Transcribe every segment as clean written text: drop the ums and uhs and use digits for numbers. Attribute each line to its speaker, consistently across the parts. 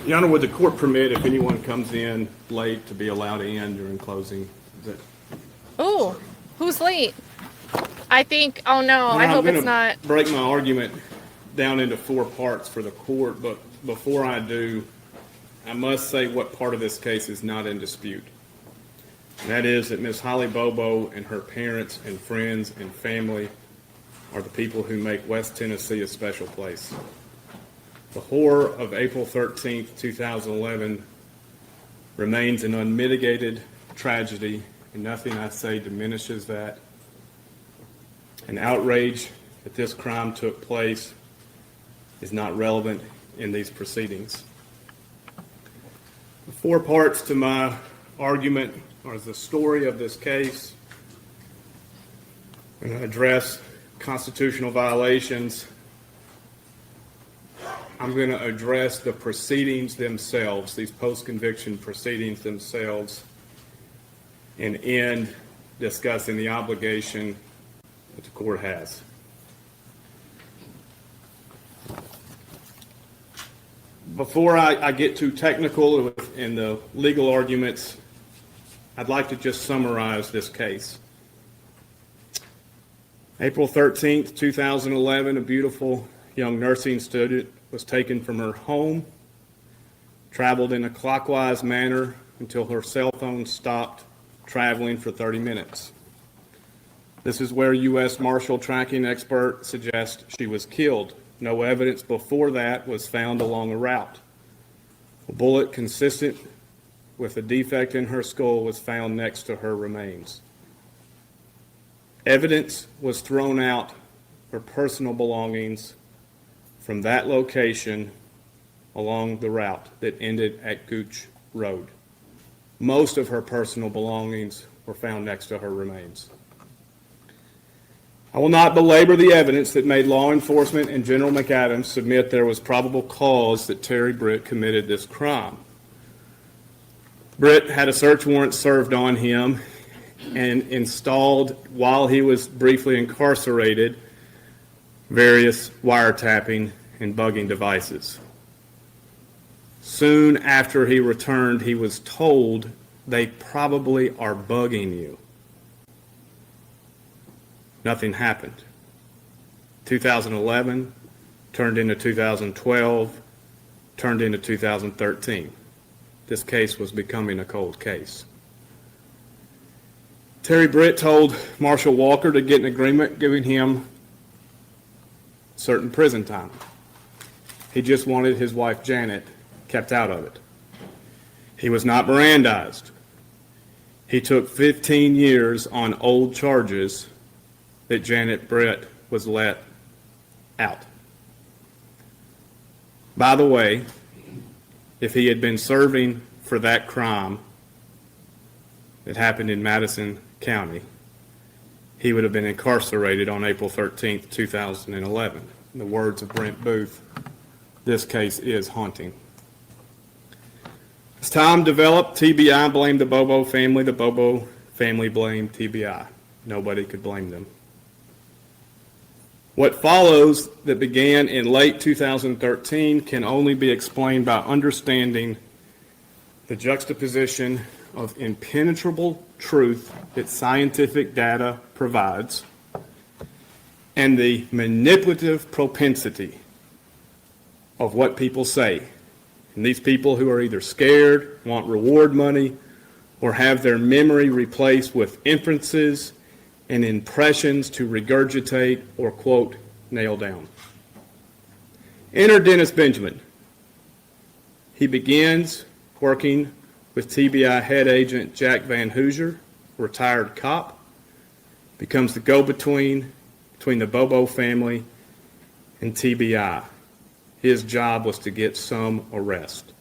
Speaker 1: Your Honor, would the court permit if anyone comes in late to be allowed in during closing?
Speaker 2: Oh, who's late? I think, oh no, I hope it's not.
Speaker 1: I'm going to break my argument down into 4 parts for the court, but before I do, I must say what part of this case is not in dispute. And that is that Ms. Holly Bobo and her parents and friends and family are the people who make West Tennessee a special place. The horror of April 13th, 2011 remains an unmitigated tragedy, and nothing I say diminishes that. An outrage that this crime took place is not relevant in these proceedings. The 4 parts to my argument are the story of this case. I'm going to address constitutional violations. I'm going to address the proceedings themselves, these post-conviction proceedings themselves, and end discussing the obligation that the court has. Before I get too technical in the legal arguments, I'd like to just summarize this case. April 13th, 2011, a beautiful young nursing student was taken from her home, traveled in a clockwise manner until her cell phone stopped traveling for 30 minutes. This is where U.S. Marshal tracking expert suggests she was killed. No evidence before that was found along a route. A bullet consistent with a defect in her skull was found next to her remains. Evidence was thrown out for personal belongings from that location along the route that ended at Gooch Road. Most of her personal belongings were found next to her remains. I will not belabor the evidence that made law enforcement and General McAdams submit there was probable cause that Terry Britt committed this crime. Britt had a search warrant served on him and installed, while he was briefly incarcerated, various wiretapping and bugging devices. Soon after he returned, he was told, "They probably are bugging you." Nothing happened. 2011 turned into 2012, turned into 2013. This case was becoming a cold case. Terry Britt told Marshal Walker to get an agreement giving him certain prison time. He just wanted his wife Janet kept out of it. He was not Mirandized. He took 15 years on old charges that Janet Britt was let out. By the way, if he had been serving for that crime that happened in Madison County, he would have been incarcerated on April 13th, 2011. In the words of Brent Booth, this case is haunting. As time developed, TBI blamed the Bobo family. The Bobo family blamed TBI. Nobody could blame them. What follows that began in late 2013 can only be explained by understanding the juxtaposition of impenetrable truth that scientific data provides and the manipulative propensity of what people say. And these people who are either scared, want reward money, or have their memory replaced with inferences and impressions to regurgitate or, quote, nail down. Enter Dennis Benjamin. He begins working with TBI head agent Jack Van Hoosier, retired cop, becomes the go-between between the Bobo family and TBI. His job was to get some arrest.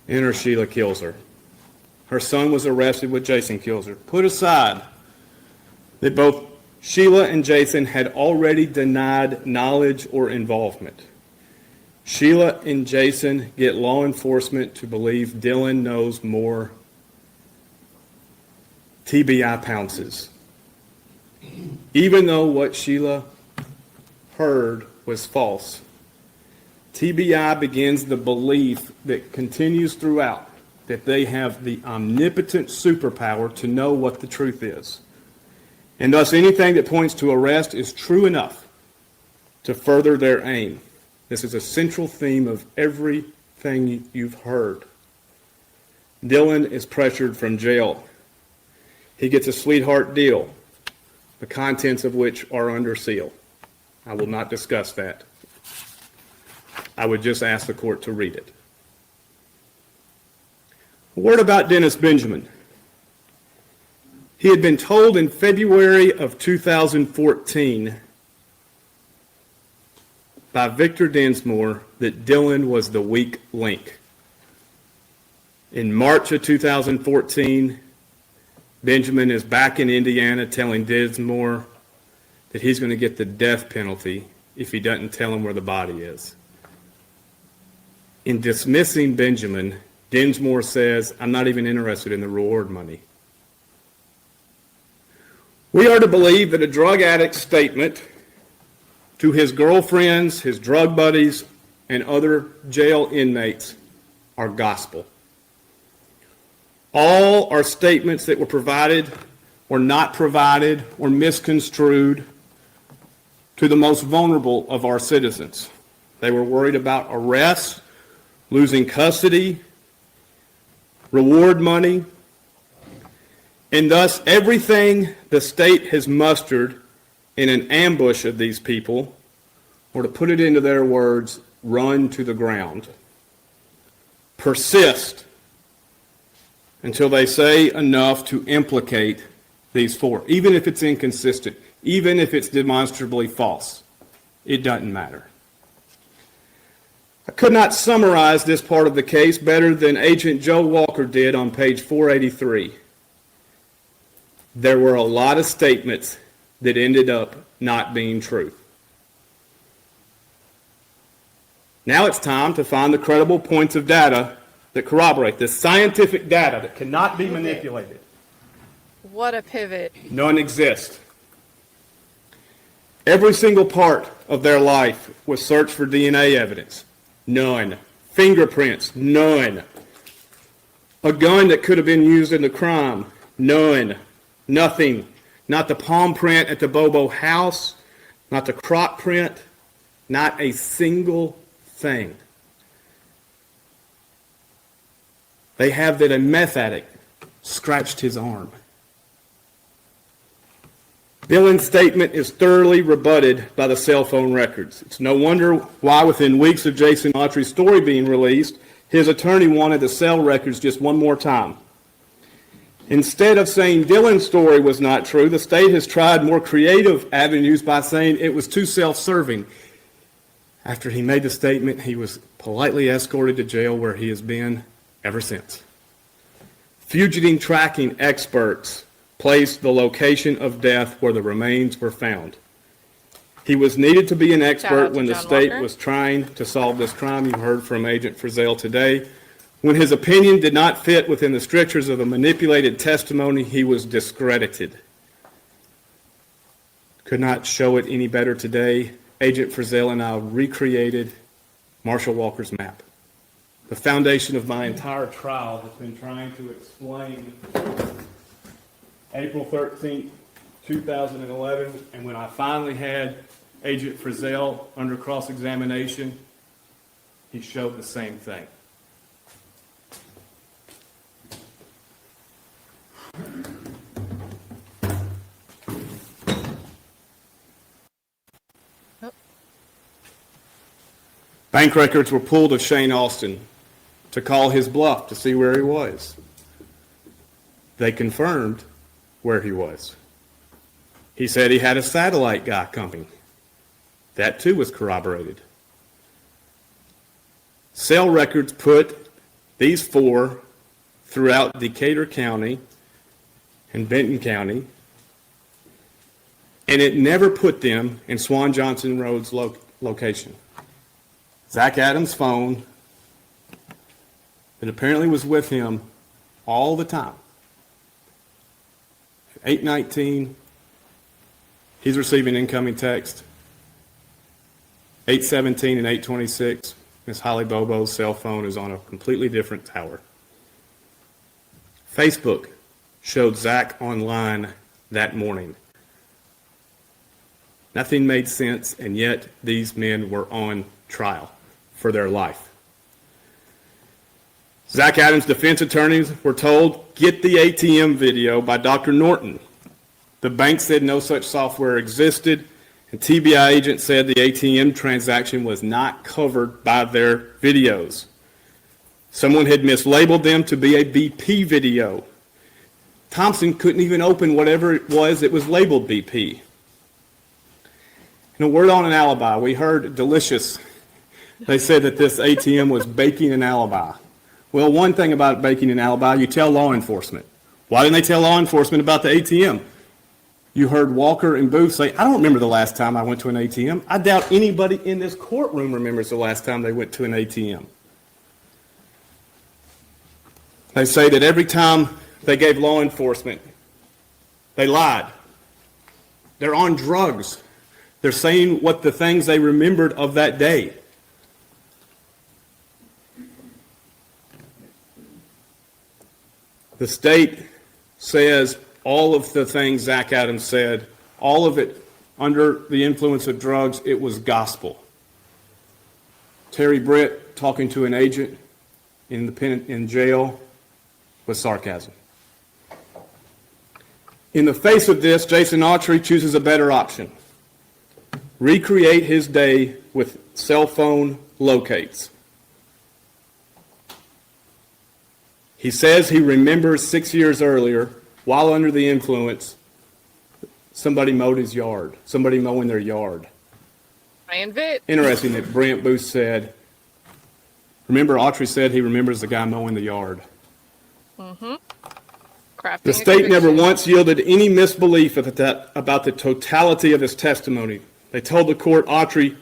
Speaker 1: Enter Sheila Kilser. Her son was arrested with Jason Kilser. Put aside that both Sheila and Jason had already denied knowledge or involvement. Sheila and Jason get law enforcement to believe Dylan knows more. TBI pounces. Even though what Sheila heard was false, TBI begins the belief that continues throughout that they have the omnipotent superpower to know what the truth is. And thus anything that points to arrest is true enough to further their aim. This is a central theme of everything you've heard. Dylan is pressured from jail. He gets a sweetheart deal, the contents of which are under seal. I will not discuss that. I would just ask the court to read it. A word about Dennis Benjamin. He had been told in February of 2014 by Victor Densmore that Dylan was the weak link. In March of 2014, Benjamin is back in Indiana telling Densmore that he's going to get the death penalty if he doesn't tell him where the body is. In dismissing Benjamin, Densmore says, "I'm not even interested in the reward money." We are to believe that a drug addict's statement to his girlfriends, his drug buddies, and other jail inmates are gospel. All are statements that were provided or not provided or misconstrued to the most vulnerable of our citizens. They were worried about arrests, losing custody, reward money, and thus everything the state has mustered in an ambush of these people, or to put it into their words, run to the ground. Persist until they say enough to implicate these four, even if it's inconsistent, even if it's demonstrably false. It doesn't matter. I could not summarize this part of the case better than Agent Joe Walker did on page 483. There were a lot of statements that ended up not being true. Now it's time to find the credible points of data that corroborate this scientific data that cannot be manipulated.
Speaker 2: What a pivot.
Speaker 1: None exist. Every single part of their life was searched for DNA evidence. None. Fingerprints. None. A gun that could have been used in the crime. None. Nothing. Not the palm print at the Bobo house. Not the crop print. Not a single thing. They have that a meth addict scratched his arm. Dylan's statement is thoroughly rebutted by the cell phone records. It's no wonder why within weeks of Jason Autry's story being released, his attorney wanted the cell records just one more time. Instead of saying Dylan's story was not true, the state has tried more creative avenues by saying it was too self-serving. After he made the statement, he was politely escorted to jail where he has been ever since. Fugitive tracking experts placed the location of death where the remains were found. He was needed to be an expert when the state was trying to solve this crime. You heard from Agent Frizzell today. When his opinion did not fit within the strictures of the manipulated testimony, he was discredited. Could not show it any better today. Agent Frizzell and I recreated Marshall Walker's map. The foundation of my entire trial has been trying to explain April 13th, 2011, and when I finally had Agent Frizzell under cross-examination, he showed the same thing. Bank records were pulled of Shane Austin to call his bluff to see where he was. They confirmed where he was. He said he had a satellite guy coming. That too was corroborated. Cell records put these four throughout Decatur County and Benton County, and it never put them in Swan Johnson Road's location. Zach Adams' phone that apparently was with him all the time. 8:19, he's receiving incoming text. 8:17 and 8:26, Miss Holly Bobo's cell phone is on a completely different tower. Facebook showed Zach online that morning. Nothing made sense, and yet these men were on trial for their life. Zach Adams' defense attorneys were told, get the ATM video by Dr. Norton. The bank said no such software existed, and TBI agent said the ATM transaction was not covered by their videos. Someone had mislabeled them to be a BP video. Thompson couldn't even open whatever it was labeled BP. And a word on an alibi. We heard delicious. They said that this ATM was baking an alibi. Well, one thing about baking an alibi, you tell law enforcement. Why didn't they tell law enforcement about the ATM? You heard Walker and Booth say, I don't remember the last time I went to an ATM. I doubt anybody in this courtroom remembers the last time they went to an ATM. They say that every time they gave law enforcement, they lied. They're on drugs. They're saying what the things they remembered of that day. The state says all of the things Zach Adams said, all of it under the influence of drugs, it was gospel. Terry Britt talking to an agent in jail was sarcasm. In the face of this, Jason Autry chooses a better option. Recreate his day with cell phone locates. He says he remembers 6 years earlier, while under the influence, somebody mowed his yard, somebody mowing their yard.
Speaker 2: Ryan Vitt.
Speaker 1: Interesting that Brent Booth said, remember Autry said he remembers the guy mowing the yard.
Speaker 2: Mm-hmm.
Speaker 1: The state never once yielded any misbelief about the totality of his testimony. They told the court Autry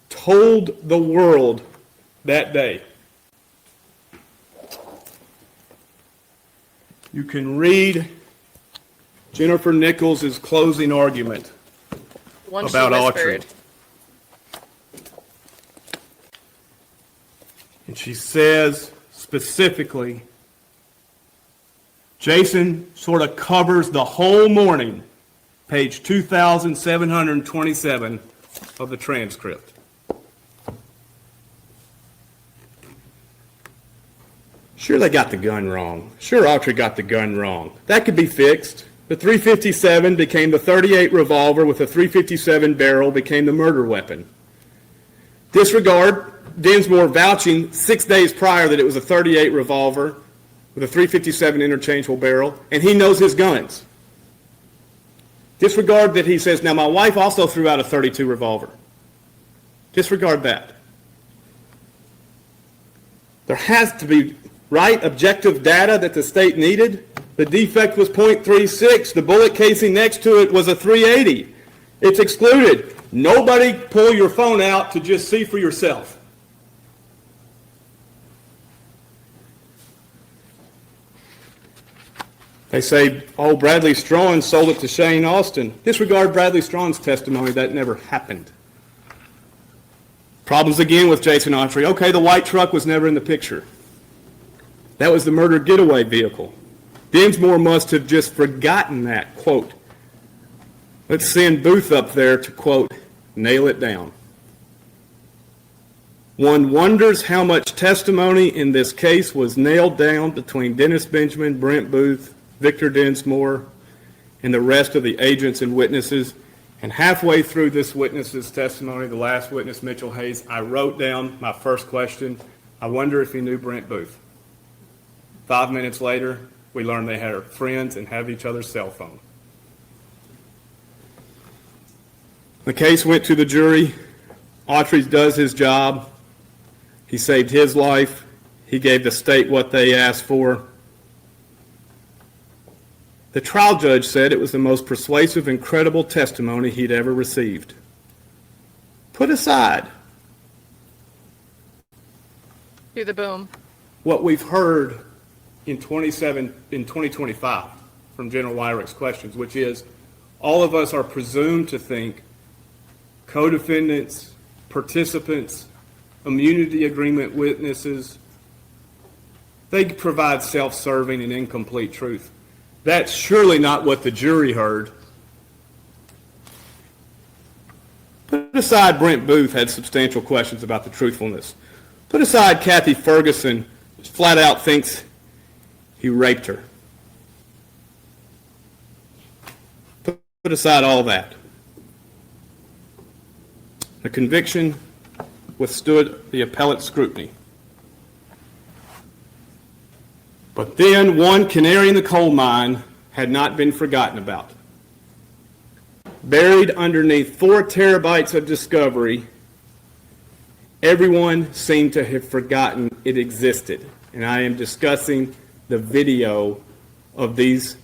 Speaker 1: told the world that day. You can read Jennifer Nichols' closing argument about Autry. And she says specifically, Jason sort of covers the whole morning, page 2,727 of the transcript. Sure, they got the gun wrong. Sure, Autry got the gun wrong. That could be fixed. The .357 became the .38 revolver with a .357 barrel became the murder weapon. Disregard Dinsmore vouching 6 days prior that it was a .38 revolver with a .357 interchangeable barrel, and he knows his guns. Disregard that he says, now my wife also threw out a .32 revolver. Disregard that. There has to be objective data that the state needed. The defect was .36. The bullet casing next to it was a .380. It's excluded. Nobody pull your phone out to just see for yourself. They say, oh, Bradley Strawn sold it to Shane Austin. Disregard Bradley Strawn's testimony. That never happened. Problems again with Jason Autry. Okay, the white truck was never in the picture. That was the murder getaway vehicle. Dinsmore must have just forgotten that, quote. Let's send Booth up there to, quote, nail it down. One wonders how much testimony in this case was nailed down between Dennis Benjamin, Brent Booth, Victor Dinsmore, and the rest of the agents and witnesses. And halfway through this witness's testimony, the last witness, Mitchell Hayes, I wrote down my first question. I wonder if he knew Brent Booth. 5 minutes later, we learned they had friends and have each other's cell phone. The case went to the jury. Autry does his job. He saved his life. He gave the state what they asked for. The trial judge said it was the most persuasive and credible testimony he'd ever received. Put aside
Speaker 2: Do the boom.
Speaker 1: what we've heard in 2025 from General Wyrick's questions, which is all of us are presumed to think co-defendants, participants, immunity agreement witnesses, they provide self-serving and incomplete truth. That's surely not what the jury heard. Put aside Brent Booth had substantial questions about the truthfulness. Put aside Kathy Ferguson flat out thinks he raped her. Put aside all that. The conviction withstood the appellate scrutiny. But then one canary in the coal mine had not been forgotten about. Buried underneath 4 terabytes of discovery, everyone seemed to have forgotten it existed. And I am discussing the video of these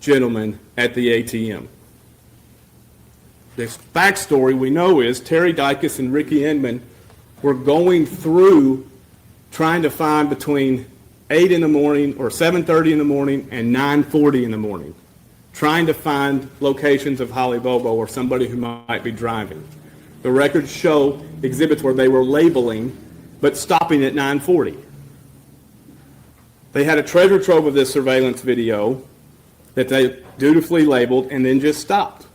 Speaker 1: gentlemen at the ATM. The backstory we know is Terry Dicus and Ricky Inman were going through trying to find between 8 in the morning or 7:30 in the morning and 9:40 in the morning, trying to find locations of Holly Bobo or somebody who might be driving. The records show exhibits where they were labeling, but stopping at 9:40. They had a treasure trove of this surveillance video that they dutifully labeled and then just stopped.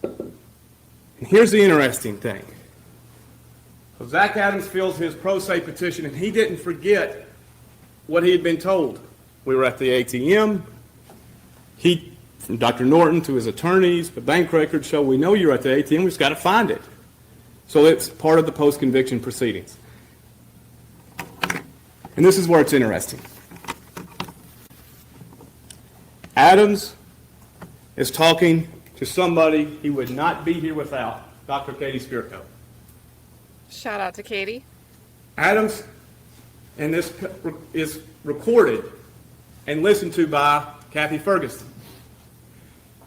Speaker 1: And here's the interesting thing. So Zach Adams fills his pro se petition, and he didn't forget what he had been told. We were at the ATM. He, from Dr. Norton to his attorneys, the bank records show we know you're at the ATM, we've just got to find it. So it's part of the post-conviction proceedings. And this is where it's interesting. Adams is talking to somebody he would not be here without, Dr. Katie Spirko.
Speaker 2: Shout out to Katie.
Speaker 1: Adams, and this is recorded and listened to by Kathy Ferguson.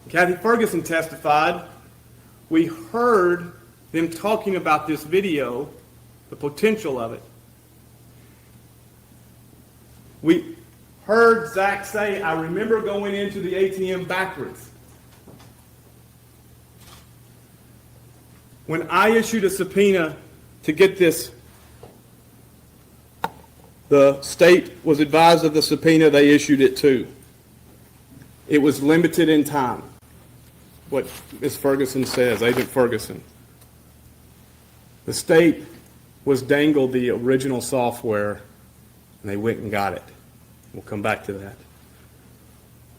Speaker 1: Kathy Ferguson testified, we heard them talking about this video, the potential of it. We heard Zach say, I remember going into the ATM backwards. When I issued a subpoena to get this, the state was advised of the subpoena, they issued it too. It was limited in time, what Ms. Ferguson says, Agent Ferguson. The state was dangled the original software, and they went and got it. We'll come back to that.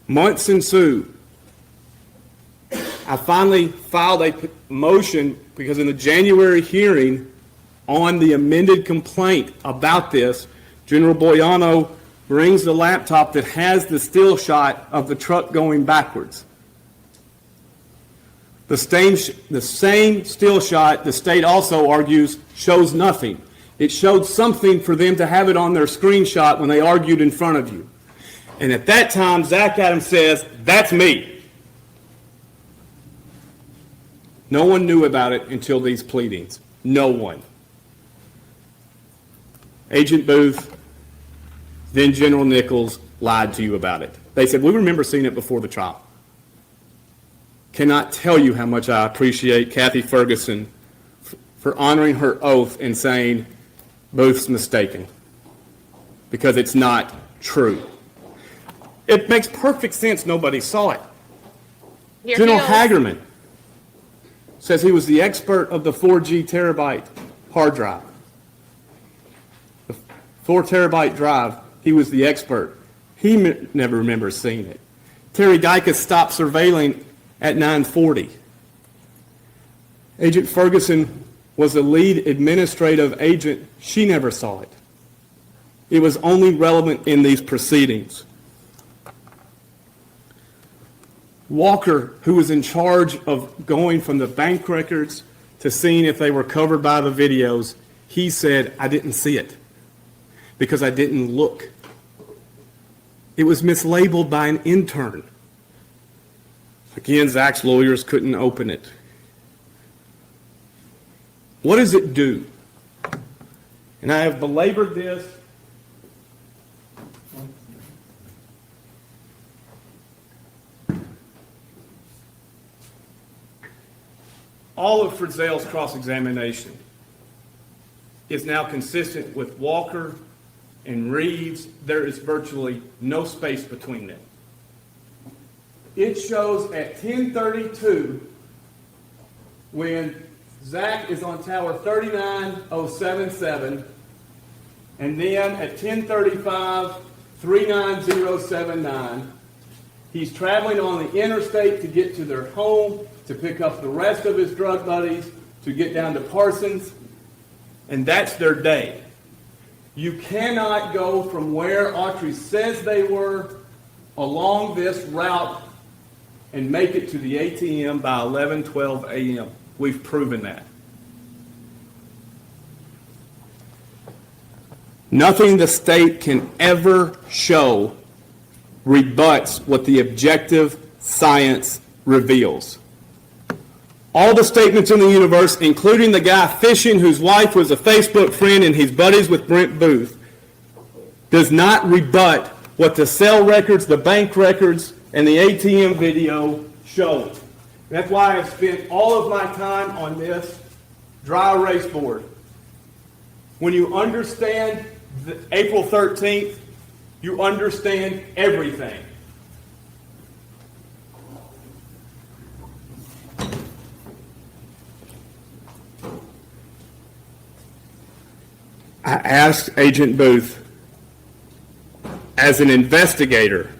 Speaker 1: Months ensued. I finally filed a motion because in the January hearing on the amended complaint about this, General Boiano brings the laptop that has the still shot of the truck going backwards. The same still shot, the state also argues, shows nothing. It showed something for them to have it on their screenshot when they argued in front of you. And at that time, Zach Adams says, that's me. No one knew about it until these pleadings. No one. Agent Booth, then General Nichols lied to you about it. They said, we remember seeing it before the trial. Cannot tell you how much I appreciate Kathy Ferguson for honoring her oath and saying Booth's mistaken, because it's not true. It makes perfect sense nobody saw it. General Hagerman says he was the expert of the 4G terabyte hard drive. The 4 terabyte drive, he was the expert. He never remembers seeing it. Terry Dicus stopped surveilling at 9:40. Agent Ferguson was the lead administrative agent. She never saw it. It was only relevant in these proceedings. Walker, who was in charge of going from the bank records to seeing if they were covered by the videos, he said, I didn't see it because I didn't look. It was mislabeled by an intern. Again, Zach's lawyers couldn't open it. What does it do? And I have belabored this. All of Frizzell's cross-examination. is now consistent with Walker and Reeves. There is virtually no space between them. It shows at 10:32 when Zach is on tower 39077, and then at 10:35, 39079. He's traveling on the interstate to get to their home, to pick up the rest of his drug buddies, to get down to Parsons, and that's their day. You cannot go from where Autry says they were along this route and make it to the ATM by 11:12 a.m. We've proven that. Nothing the state can ever show rebuts what the objective science reveals. All the statements in the universe, including the guy fishing whose wife was a Facebook friend and he's buddies with Brent Booth, does not rebut what the cell records, the bank records, and the ATM video show. That's why I've spent all of my time on this dry erase board. When you understand April 13th, you understand everything. I asked Agent Booth, as an investigator,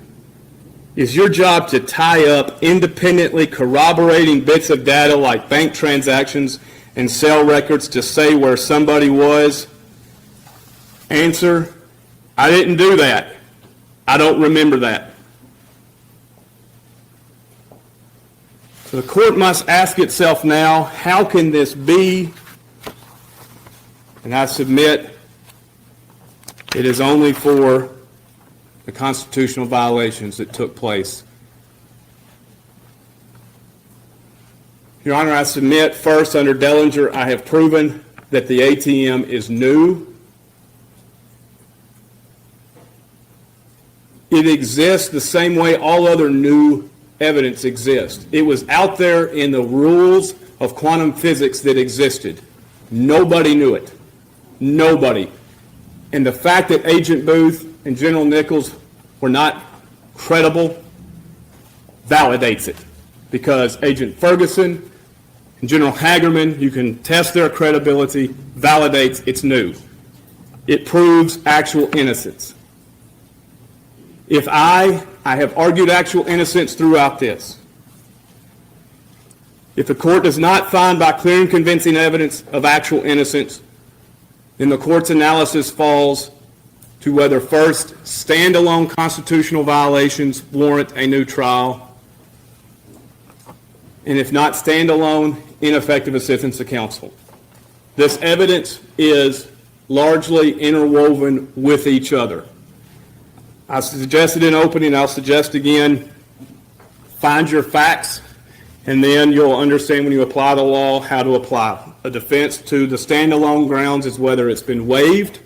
Speaker 1: is your job to tie up independently corroborating bits of data like bank transactions and cell records to say where somebody was? Answer, I didn't do that. I don't remember that. So the court must ask itself now, how can this be? And I submit it is only for the constitutional violations that took place. Your Honor, I submit first under Dellinger, I have proven that the ATM is new. It exists the same way all other new evidence exists. It was out there in the rules of quantum physics that existed. Nobody knew it. Nobody. And the fact that Agent Booth and General Nichols were not credible validates it. Because Agent Ferguson and General Hagerman, you can test their credibility, validates it's new. It proves actual innocence. If I have argued actual innocence throughout this. If the court does not find by clear and convincing evidence of actual innocence, then the court's analysis falls to whether first, standalone constitutional violations warrant a new trial, and if not standalone, ineffective assistance to counsel. This evidence is largely interwoven with each other. I suggested in opening, I'll suggest again, find your facts, and then you'll understand when you apply the law how to apply. A defense to the standalone grounds is whether it's been waived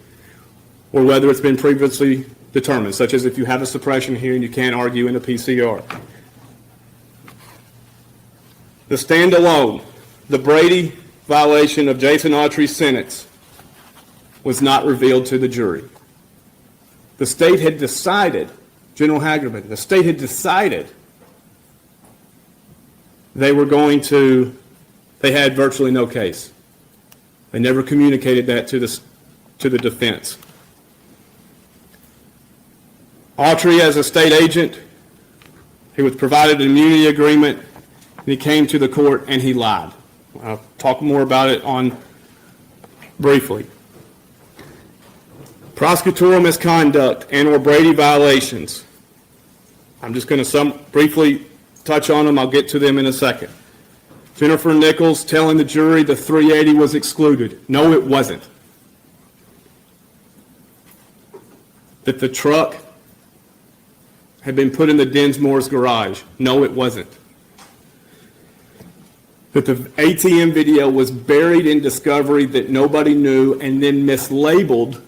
Speaker 1: or whether it's been previously determined, such as if you have a suppression hearing, you can't argue in a PCR. The standalone, the Brady violation of Jason Autry's sentence was not revealed to the jury. The state had decided, General Hagerman, the state had decided they had virtually no case. They never communicated that to the defense. Autry, as a state agent, he was provided an immunity agreement, and he came to the court and he lied. I'll talk more about it briefly. Prosecutorial misconduct and or Brady violations. I'm just going to briefly touch on them. I'll get to them in a second. Jennifer Nichols telling the jury the 380 was excluded. No, it wasn't. That the truck had been put in the Dinsmore's garage. No, it wasn't. That the ATM video was buried in discovery that nobody knew and then mislabeled.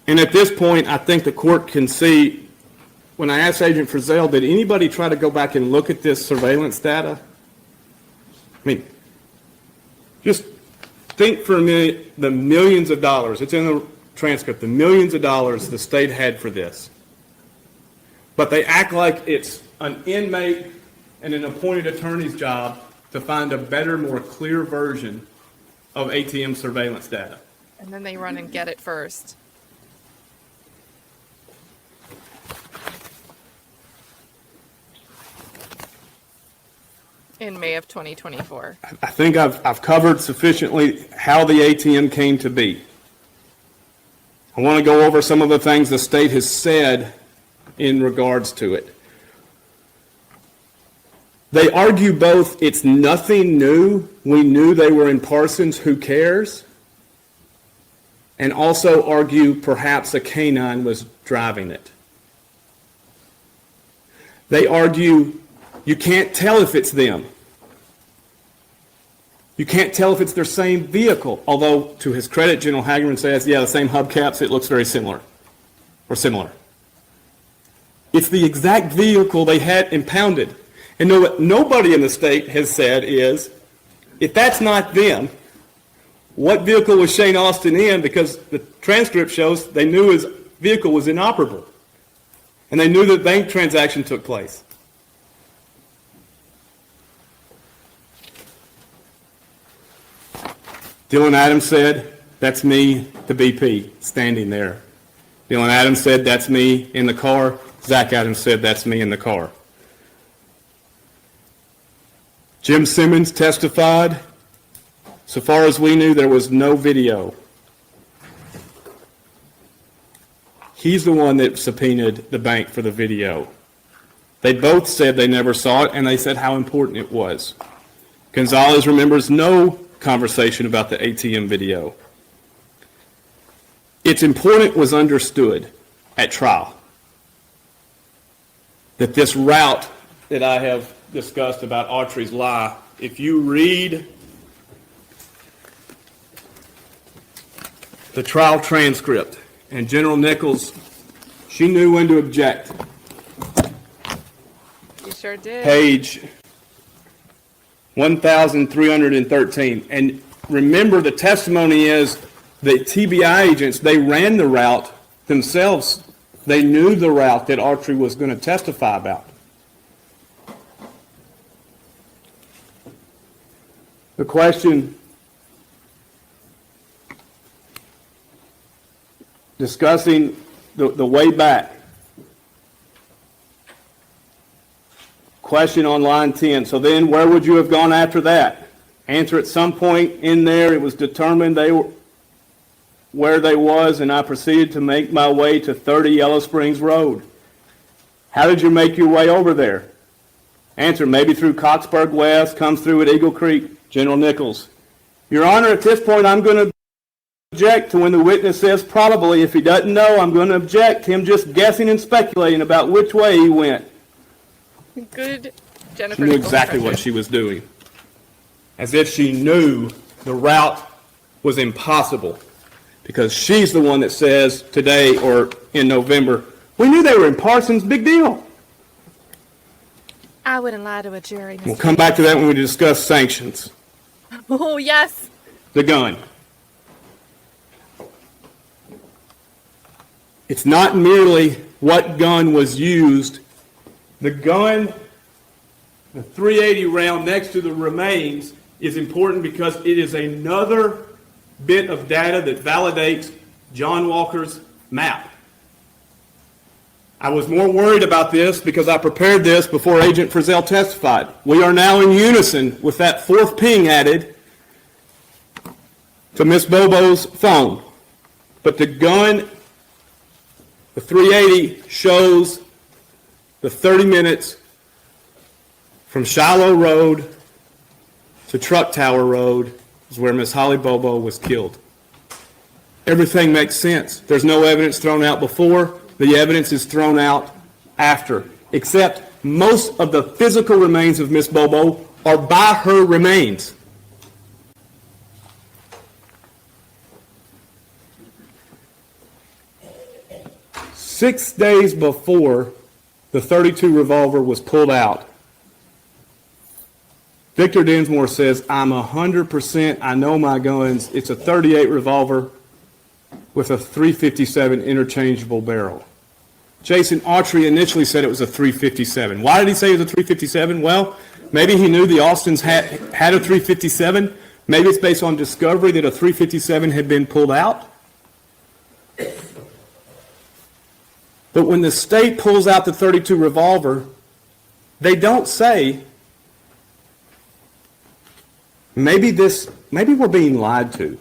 Speaker 1: And at this point, I think the court can see, when I asked Agent Frizzell, did anybody try to go back and look at this surveillance data? I mean, Just think for a minute the millions of dollars, it's in the transcript, the millions of dollars the state had for this. But they act like it's an inmate and an appointed attorney's job to find a better, more clear version of ATM surveillance data.
Speaker 2: And then they run and get it first. In May of 2024.
Speaker 1: I think I've covered sufficiently how the ATM came to be. I want to go over some of the things the state has said in regards to it. They argue both it's nothing new, we knew they were in Parsons, who cares? And also argue perhaps a canine was driving it. They argue you can't tell if it's them. You can't tell if it's their same vehicle, although to his credit, General Hagerman says, yeah, the same hubcaps, it looks very similar, or similar. It's the exact vehicle they had impounded. And what nobody in the state has said is, if that's not them, what vehicle was Shane Austin in? Because the transcript shows they knew his vehicle was inoperable. And they knew that bank transaction took place. Dylan Adams said, that's me, the BP, standing there. Dylan Adams said, that's me in the car. Zach Adams said, that's me in the car. Jim Simmons testified, so far as we knew, there was no video. He's the one that subpoenaed the bank for the video. They both said they never saw it, and they said how important it was. Gonzalez remembers no conversation about the ATM video. Its importance was understood at trial. That this route that I have discussed about Autry's lie, if you read the trial transcript, and General Nichols, she knew when to object.
Speaker 2: You sure did.
Speaker 1: Page 1,313. And remember, the testimony is the TBI agents, they ran the route themselves. They knew the route that Autry was going to testify about. The question discussing the way back. Question on line 10. So then where would you have gone after that? Answer, at some point in there it was determined they were where they was, and I proceeded to make my way to 30 Yellow Springs Road. How did you make your way over there? Answer, maybe through Coxburg West, comes through at Eagle Creek. General Nichols. Your Honor, at this point I'm going to object to when the witness says probably. If he doesn't know, I'm going to object him just guessing and speculating about which way he went.
Speaker 2: Good Jennifer
Speaker 1: She knew
Speaker 2: Nichols
Speaker 1: exactly what
Speaker 2: impression.
Speaker 1: she was doing. As if she knew the route was impossible. Because she's the one that says today or in November, we knew they were in Parsons, big deal.
Speaker 2: I wouldn't lie to a jury.
Speaker 1: We'll come back to that when we discuss sanctions.
Speaker 2: Oh, yes.
Speaker 1: The gun. It's not merely what gun was used. The gun, the .380 round next to the remains, is important because it is another bit of data that validates John Walker's map. I was more worried about this because I prepared this before Agent Frizzell testified. We are now in unison with that fourth ping added to Miss Bobo's phone. But the gun, the .380, shows the 30 minutes from Shiloh Road to Truck Tower Road is where Miss Holly Bobo was killed. Everything makes sense. There's no evidence thrown out before. The evidence is thrown out after, except most of the physical remains of Miss Bobo are by her remains. Six days before the .32 revolver was pulled out, Victor Dinsmore says, I'm 100%, I know my guns. It's a .38 revolver with a .357 interchangeable barrel. Jason Autry initially said it was a .357. Why did he say it was a .357? Well, maybe he knew the Austins had a .357. Maybe it's based on discovery that a .357 had been pulled out. But when the state pulls out the .32 revolver, they don't say, maybe we're being lied to.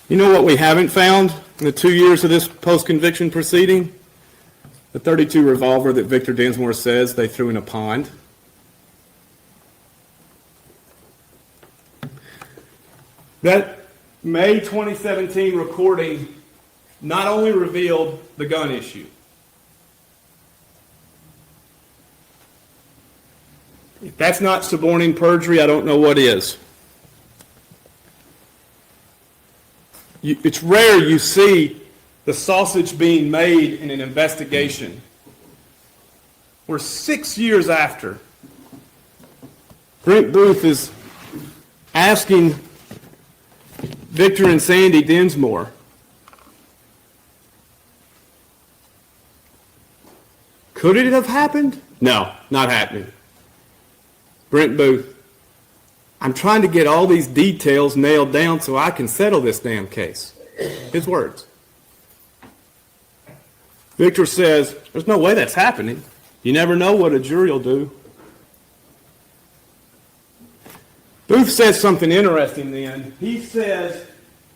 Speaker 1: You know what we haven't found in the 2 years of this post-conviction proceeding? The .32 revolver that Victor Dinsmore says they threw in a pond. That May 2017 recording not only revealed the gun issue, if that's not suborning perjury, I don't know what is. It's rare you see the sausage being made in an investigation where 6 years after, Brent Booth is asking Victor and Sandy Dinsmore, could it have happened? No, not happening. Brent Booth, I'm trying to get all these details nailed down so I can settle this damn case. His words. Victor says, there's no way that's happening. You never know what a jury will do. Booth says something interesting then. He says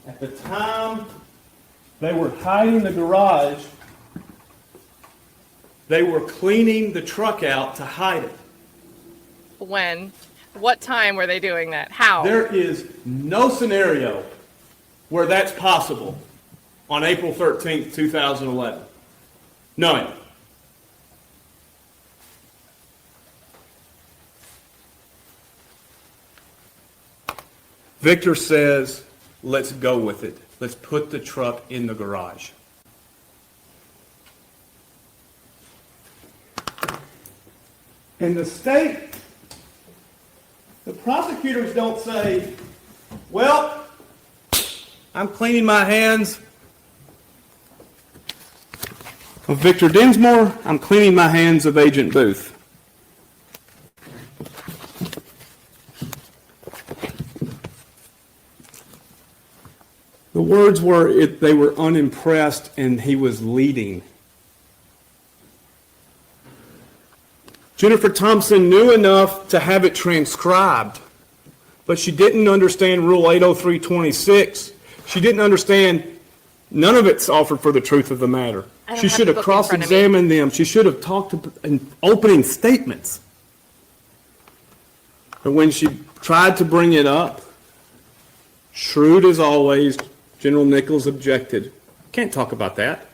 Speaker 1: at the time they were hiding the garage, they were cleaning the truck out to hide it.
Speaker 2: When? What time were they doing that? How?
Speaker 1: There is no scenario where that's possible on April 13th, 2011. None. Victor says, let's go with it. Let's put the truck in the garage. And the state, the prosecutors don't say, well, I'm cleaning my hands of Victor Dinsmore, I'm cleaning my hands of Agent Booth. The words were, they were unimpressed and he was leading. Jennifer Thompson knew enough to have it transcribed, but she didn't understand Rule 803.26. She didn't understand none of it's offered for the truth of the matter. She should have cross-examined them. She should have talked in opening statements. But when she tried to bring it up, shrewd as always, General Nichols objected. Can't talk about that.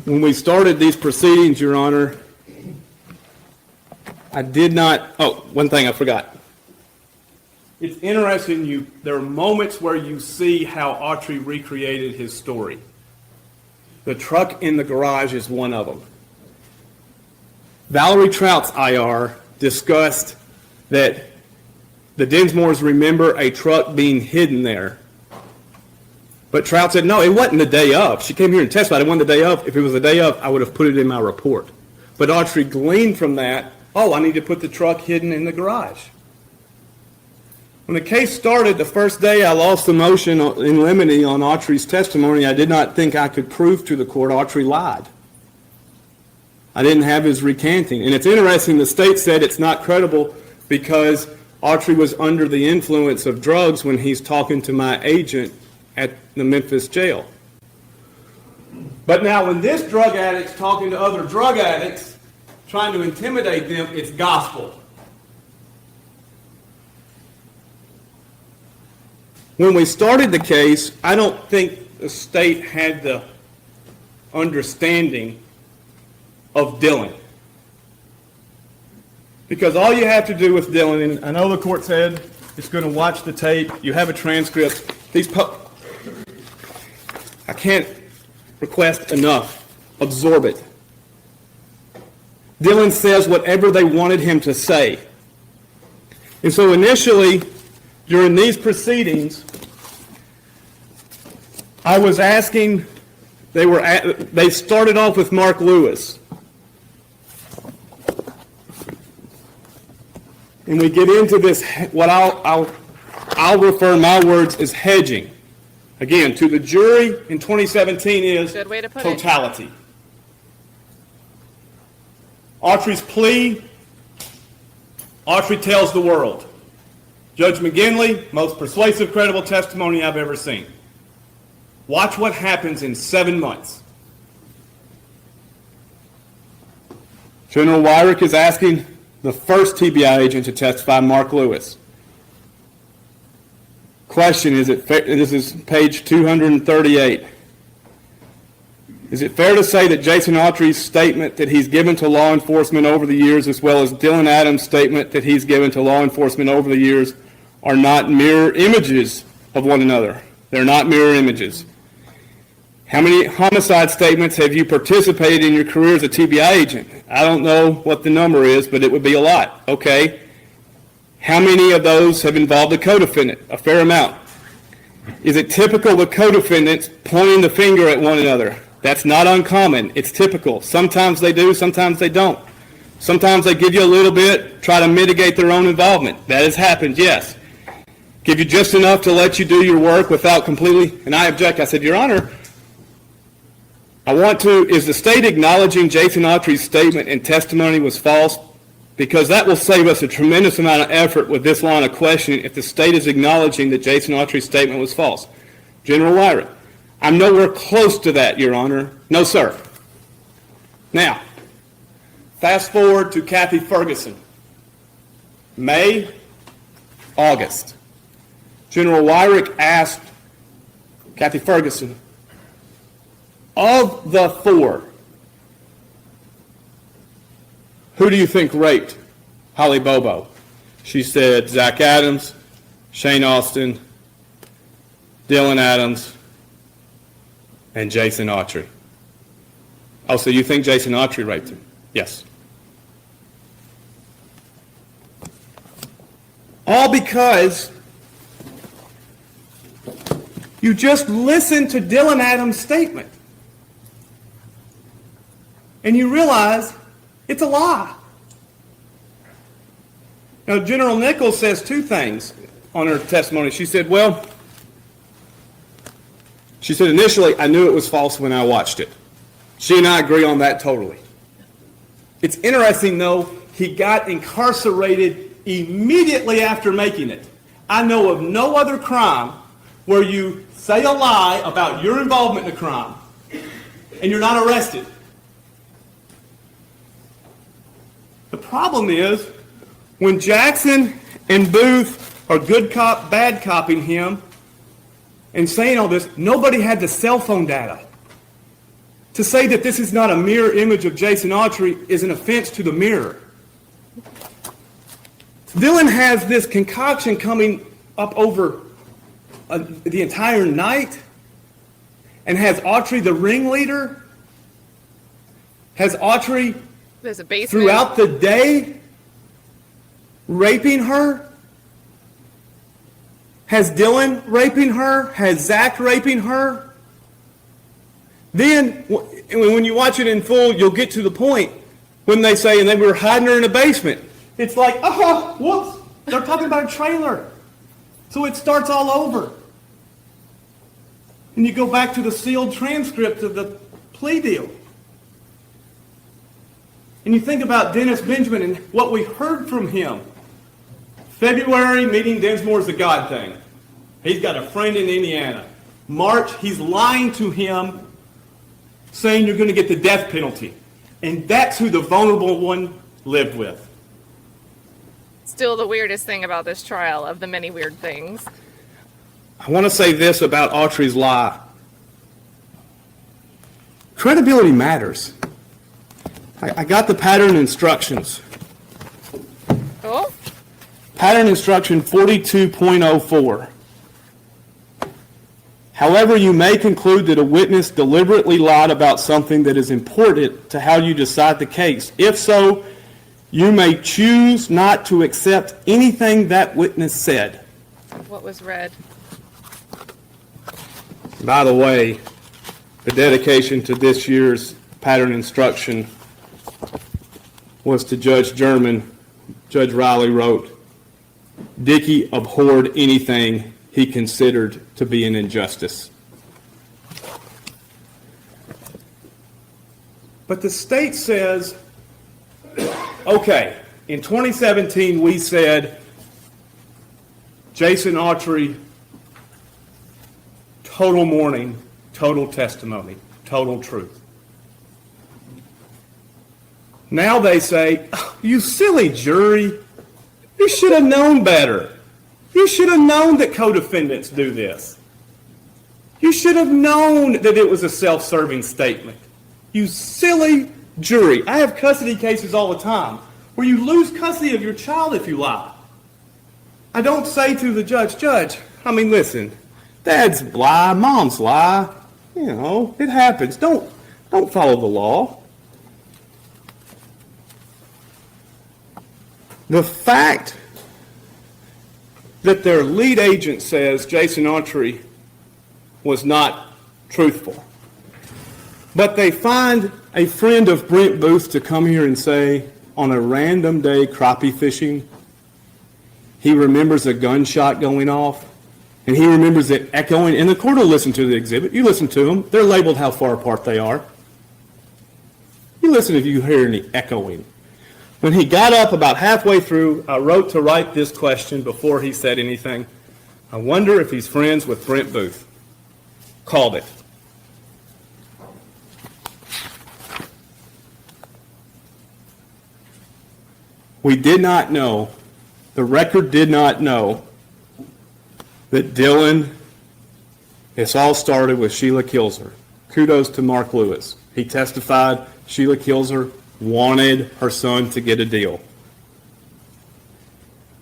Speaker 1: When we started these proceedings, Your Honor, I did not, one thing I forgot. It's interesting, there are moments where you see how Autry recreated his story. The truck in the garage is one of them. Valerie Trout's IR discussed that the Dinsmores remember a truck being hidden there. But Trout said, no, it wasn't the day of. She came here and testified it wasn't the day of. If it was the day of, I would have put it in my report. But Autry gleaned from that, I need to put the truck hidden in the garage. When the case started, the first day I lost the motion in limine on Autry's testimony. I did not think I could prove to the court Autry lied. I didn't have his recanting. And it's interesting, the state said it's not credible because Autry was under the influence of drugs when he's talking to my agent at the Memphis jail. But now when this drug addict's talking to other drug addicts, trying to intimidate them, it's gospel. When we started the case, I don't think the state had the understanding of Dillon. Because all you have to do with Dillon, and I know the court said is going to watch the tape. You have a transcript. I can't request enough. Absorb it. Dylan says whatever they wanted him to say. And so initially, during these proceedings, I was asking, they started off with Mark Lewis. And we get into this, what I'll refer my words as hedging. Again, to the jury in 2017 is
Speaker 2: Good way to put
Speaker 1: totality. Autry's plea, Autry tells the world. Judge McGinley, most persuasive, credible testimony I've ever seen. Watch what happens in 7 months. General Wyrick is asking the first TBI agent to testify, Mark Lewis. Question, this is page 238. Is it fair to say that Jason Autry's statement that he's given to law enforcement over the years, as well as Dylan Adams' statement that he's given to law enforcement over the years, are not mirror images of one another? They're not mirror images. How many homicide statements have you participated in your career as a TBI agent? I don't know what the number is, but it would be a lot. Okay. How many of those have involved a co-defendant? A fair amount. Is it typical of co-defendants pointing the finger at one another? That's not uncommon. It's typical. Sometimes they do, sometimes they don't. Sometimes they give you a little bit, try to mitigate their own involvement. That has happened, yes. Give you just enough to let you do your work without completely, and I object. I said, Your Honor, is the state acknowledging Jason Autry's statement and testimony was false? Because that will save us a tremendous amount of effort with this line of questioning if the state is acknowledging that Jason Autry's statement was false. General Wyrick, I'm nowhere close to that, Your Honor. No, sir. Now, fast forward to Kathy Ferguson. May, August. General Wyrick asked Kathy Ferguson, of the 4, who do you think raped Holly Bobo? She said Zach Adams, Shane Austin, Dylan Adams, and Jason Autry. Oh, so you think Jason Autry raped him? Yes. All because you just listened to Dylan Adams' statement. And you realize it's a lie. Now, General Nichols says 2 things on her testimony. She said, initially, I knew it was false when I watched it. She and I agree on that totally. It's interesting, though, he got incarcerated immediately after making it. I know of no other crime where you say a lie about your involvement in a crime and you're not arrested. The problem is, when Jackson and Booth are good cop, bad copping him and saying all this, nobody had the cell phone data. To say that this is not a mirror image of Jason Autry is an offense to the mirror. Dylan has this concoction coming up over the entire night and has Autry the ringleader, has Autry
Speaker 2: There's a basement.
Speaker 1: throughout the day raping her, has Dylan raping her, has Zach raping her. Then, when you watch it in full, you'll get to the point when they say, and they were hiding her in a basement. It's like, whoops, they're talking about a trailer. So it starts all over. And you go back to the sealed transcript of the plea deal. And you think about Dennis Benjamin and what we heard from him. February, meeting Densmore's a God thing. He's got a friend in Indiana. March, he's lying to him, saying you're going to get the death penalty. And that's who the vulnerable one lived with.
Speaker 2: Still the weirdest thing about this trial, of the many weird things.
Speaker 1: I want to say this about Autry's lie. Credibility matters. I got the pattern instructions.
Speaker 2: Oh?
Speaker 1: Pattern instruction 42.04. However, you may conclude that a witness deliberately lied about something that is important to how you decide the case. If so, you may choose not to accept anything that witness said.
Speaker 2: What was read?
Speaker 1: By the way, the dedication to this year's pattern instruction was to Judge German. Judge Riley wrote, "Dickey abhorred anything he considered to be an injustice." But the state says, okay, in 2017 we said Jason Autry, total mourning, total testimony, total truth. Now they say, oh, you silly jury, you should have known better. You should have known that co-defendants do this. You should have known that it was a self-serving statement. You silly jury. I have custody cases all the time where you lose custody of your child if you lie. I don't say to the judge, listen, dads lie, moms lie. You know, it happens. Don't follow the law. The fact that their lead agent says Jason Autry was not truthful, but they find a friend of Brent Booth to come here and say, on a random day crappie fishing, he remembers a gunshot going off, and he remembers it echoing, and the court will listen to the exhibit. You listen to them. They're labeled how far apart they are. You listen if you hear any echoing. When he got up about halfway through, I wrote to write this question before he said anything. I wonder if he's friends with Brent Booth. Called it. We did not know, the record did not know, that Dylan, it's all started with Sheila Kilzer. Kudos to Mark Lewis. He testified Sheila Kilzer wanted her son to get a deal.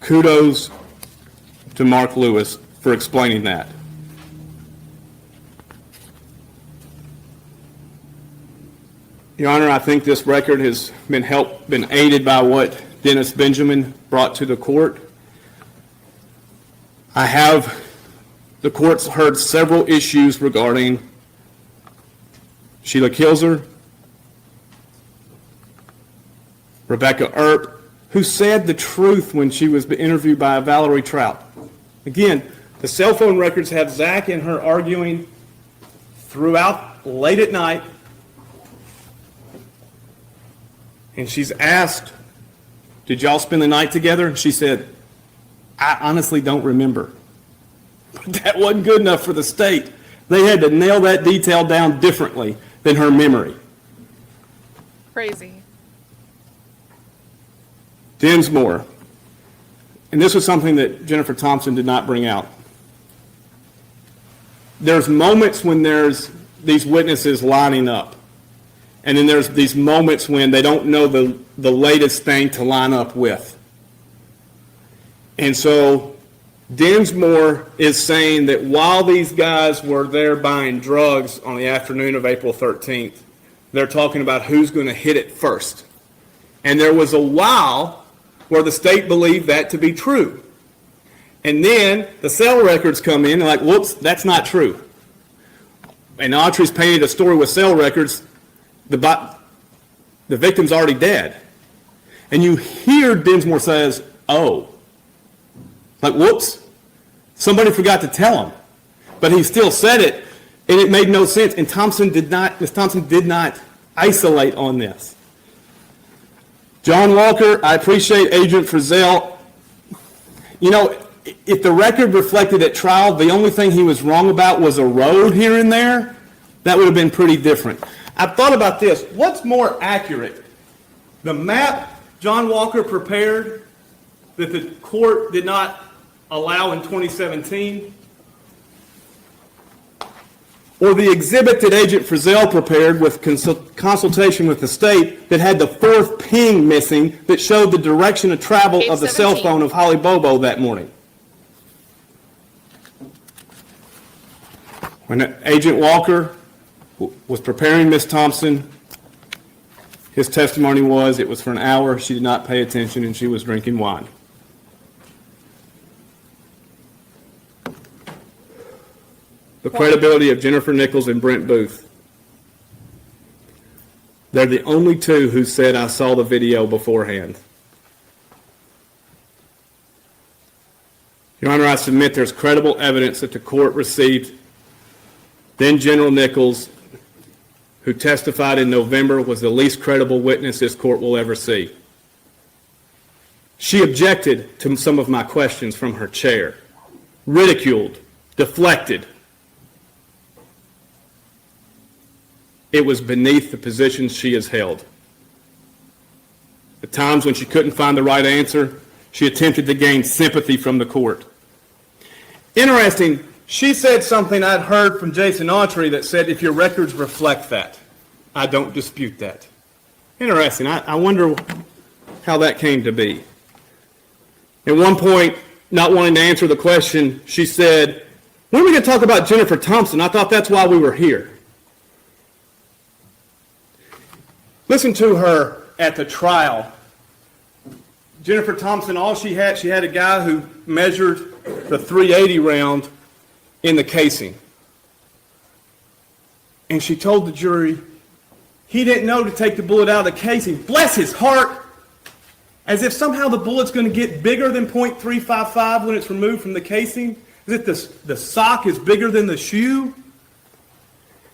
Speaker 1: Kudos to Mark Lewis for explaining that. Your Honor, I think this record has been aided by what Dennis Benjamin brought to the court. The court's heard several issues regarding Sheila Kilzer, Rebecca Earp, who said the truth when she was interviewed by Valerie Trout. Again, the cell phone records have Zach and her arguing throughout late at night, and she's asked, did y'all spend the night together? And she said, I honestly don't remember. But that wasn't good enough for the state. They had to nail that detail down differently than her memory.
Speaker 2: Crazy.
Speaker 1: Dinsmore, and this was something that Jennifer Thompson did not bring out. There's moments when there's these witnesses lining up, and then there's these moments when they don't know the latest thing to line up with. And so Dinsmore is saying that while these guys were there buying drugs on the afternoon of April 13th, they're talking about who's going to hit it first. And there was a while where the state believed that to be true. And then the cell records come in and like, whoops, that's not true. And Autry's painted a story with cell records, the victim's already dead. And you hear Dinsmore says, oh. Like, whoops, somebody forgot to tell him. But he still said it, and it made no sense. And Ms. Thompson did not isolate on this. John Walker, I appreciate Agent Frizzell. You know, if the record reflected at trial, the only thing he was wrong about was a road here and there, that would have been pretty different. I've thought about this. What's more accurate? The map John Walker prepared that the court did not allow in 2017, or the exhibit that Agent Frizzell prepared with consultation with the state that had the fourth ping missing that showed the direction of travel
Speaker 2: Page
Speaker 1: of the cell
Speaker 2: 17.
Speaker 1: phone of Holly Bobo that morning. When Agent Walker was preparing Miss Thompson, his testimony was it was for an hour, she did not pay attention, and she was drinking wine. The credibility of Jennifer Nichols and Brent Booth. They're the only two who said, I saw the video beforehand. Your Honor, I submit there's credible evidence that the court received then General Nichols, who testified in November, was the least credible witness this court will ever see. She objected to some of my questions from her chair, ridiculed, deflected. It was beneath the positions she has held. At times when she couldn't find the right answer, she attempted to gain sympathy from the court. Interesting, she said something I'd heard from Jason Autry that said, if your records reflect that, I don't dispute that. Interesting. I wonder how that came to be. At one point, not wanting to answer the question, she said, when are we going to talk about Jennifer Thompson? I thought that's why we were here. Listen to her at the trial. Jennifer Thompson, all she had a guy who measured the .380 round in the casing. And she told the jury, he didn't know to take the bullet out of the casing. Bless his heart! As if somehow the bullet's going to get bigger than .355 when it's removed from the casing. As if the sock is bigger than the shoe.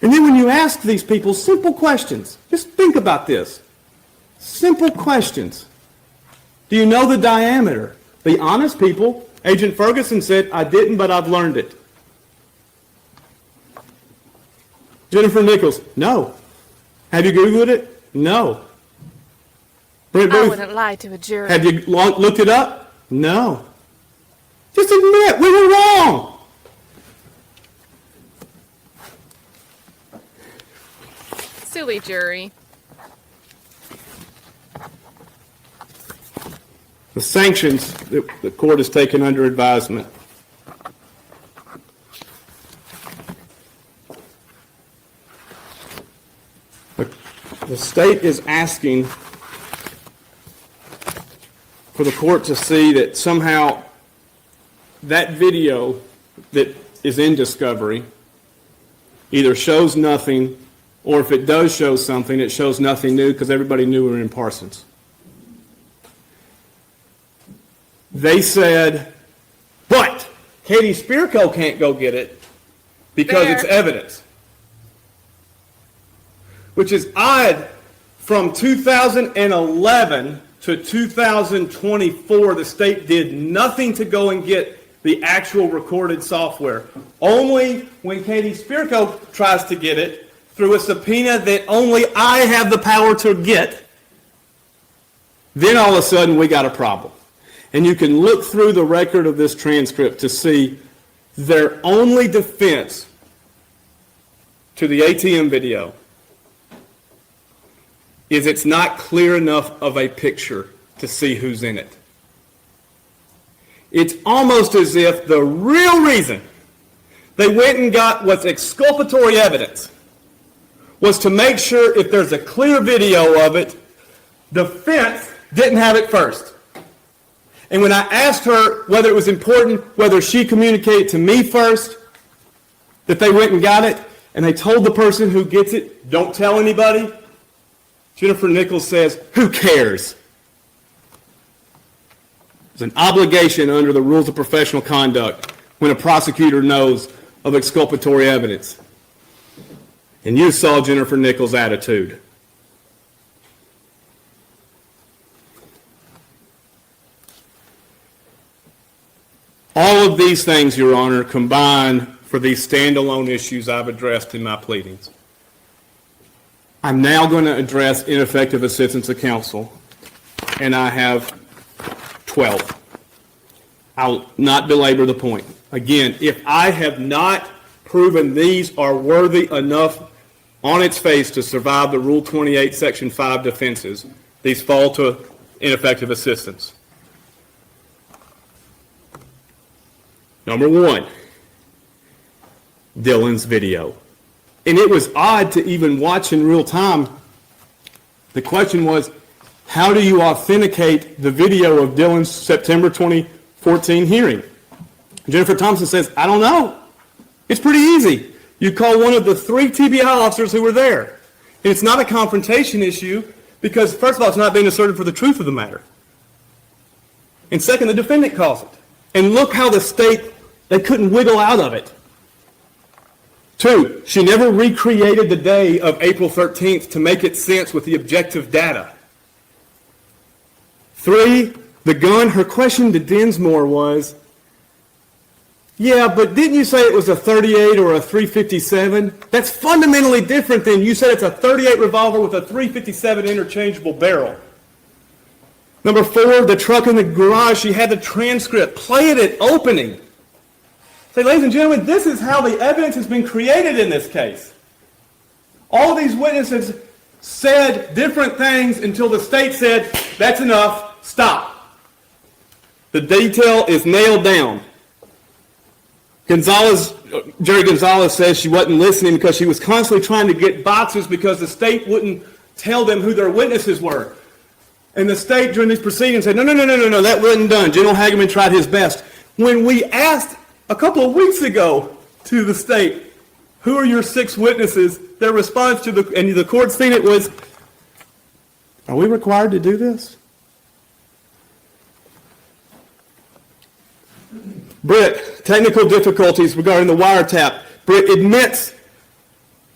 Speaker 1: And then when you ask these people simple questions, just think about this. Simple questions. Do you know the diameter? The honest people, Agent Ferguson said, I didn't, but I've learned it. Jennifer Nichols, no. Have you Googled it? No. Brent
Speaker 2: I
Speaker 1: Booth,
Speaker 2: wouldn't lie to a jury.
Speaker 1: have you looked it up? No. Just admit we were wrong.
Speaker 2: Silly jury.
Speaker 1: The sanctions that the court has taken under advisement. The state is asking for the court to see that somehow that video that is in discovery either shows nothing, or if it does show something, it shows nothing new because everybody knew we were in Parsons. They said, but Katie Spirko can't go get it because it's evidence. Which is odd. From 2011 to 2024, the state did nothing to go and get the actual recorded software. Only when Katie Spirko tries to get it through a subpoena that only I have the power to get, then all of a sudden we got a problem. And you can look through the record of this transcript to see their only defense to the ATM video is it's not clear enough of a picture to see who's in it. It's almost as if the real reason they went and got what's exculpatory evidence was to make sure if there's a clear video of it, the defense didn't have it first. And when I asked her whether it was important, whether she communicated to me first, that they went and got it, and they told the person who gets it, don't tell anybody, Jennifer Nichols says, who cares? It's an obligation under the rules of professional conduct when a prosecutor knows of exculpatory evidence. And you saw Jennifer Nichols' attitude. All of these things, Your Honor, combine for these standalone issues I've addressed in my pleadings. I'm now going to address ineffective assistance of counsel, and I have 12. I'll not belabor the point. Again, if I have not proven these are worthy enough on its face to survive the Rule 28, Section 5 defenses, these fall to ineffective assistance. Number one, Dylan's video. And it was odd to even watch in real time. The question was, how do you authenticate the video of Dylan's September 2014 hearing? Jennifer Thompson says, I don't know. It's pretty easy. You call one of the 3 TBI officers who were there. And it's not a confrontation issue because, first of all, it's not being asserted for the truth of the matter. And second, the defendant calls it. And look how the state, they couldn't wiggle out of it. 2, she never recreated the day of April 13th to make it sense with the objective data. 3, the gun, her question to Dinsmore was, yeah, but didn't you say it was a 38 or a 357? That's fundamentally different than you said it's a 38 revolver with a 357 interchangeable barrel. Number 4, the truck in the garage, she had the transcript. Play it at opening. Say, ladies and gentlemen, this is how the evidence has been created in this case. All these witnesses said different things until the state said, that's enough, stop. The detail is nailed down. Jerry Gonzalez says she wasn't listening because she was constantly trying to get boxes because the state wouldn't tell them who their witnesses were. And the state during these proceedings said, no, that wasn't done. General Hageman tried his best. When we asked a couple of weeks ago to the state, who are your 6 witnesses, their response and the court's seen it was, are we required to do this? Britt, technical difficulties regarding the wiretap. Britt admits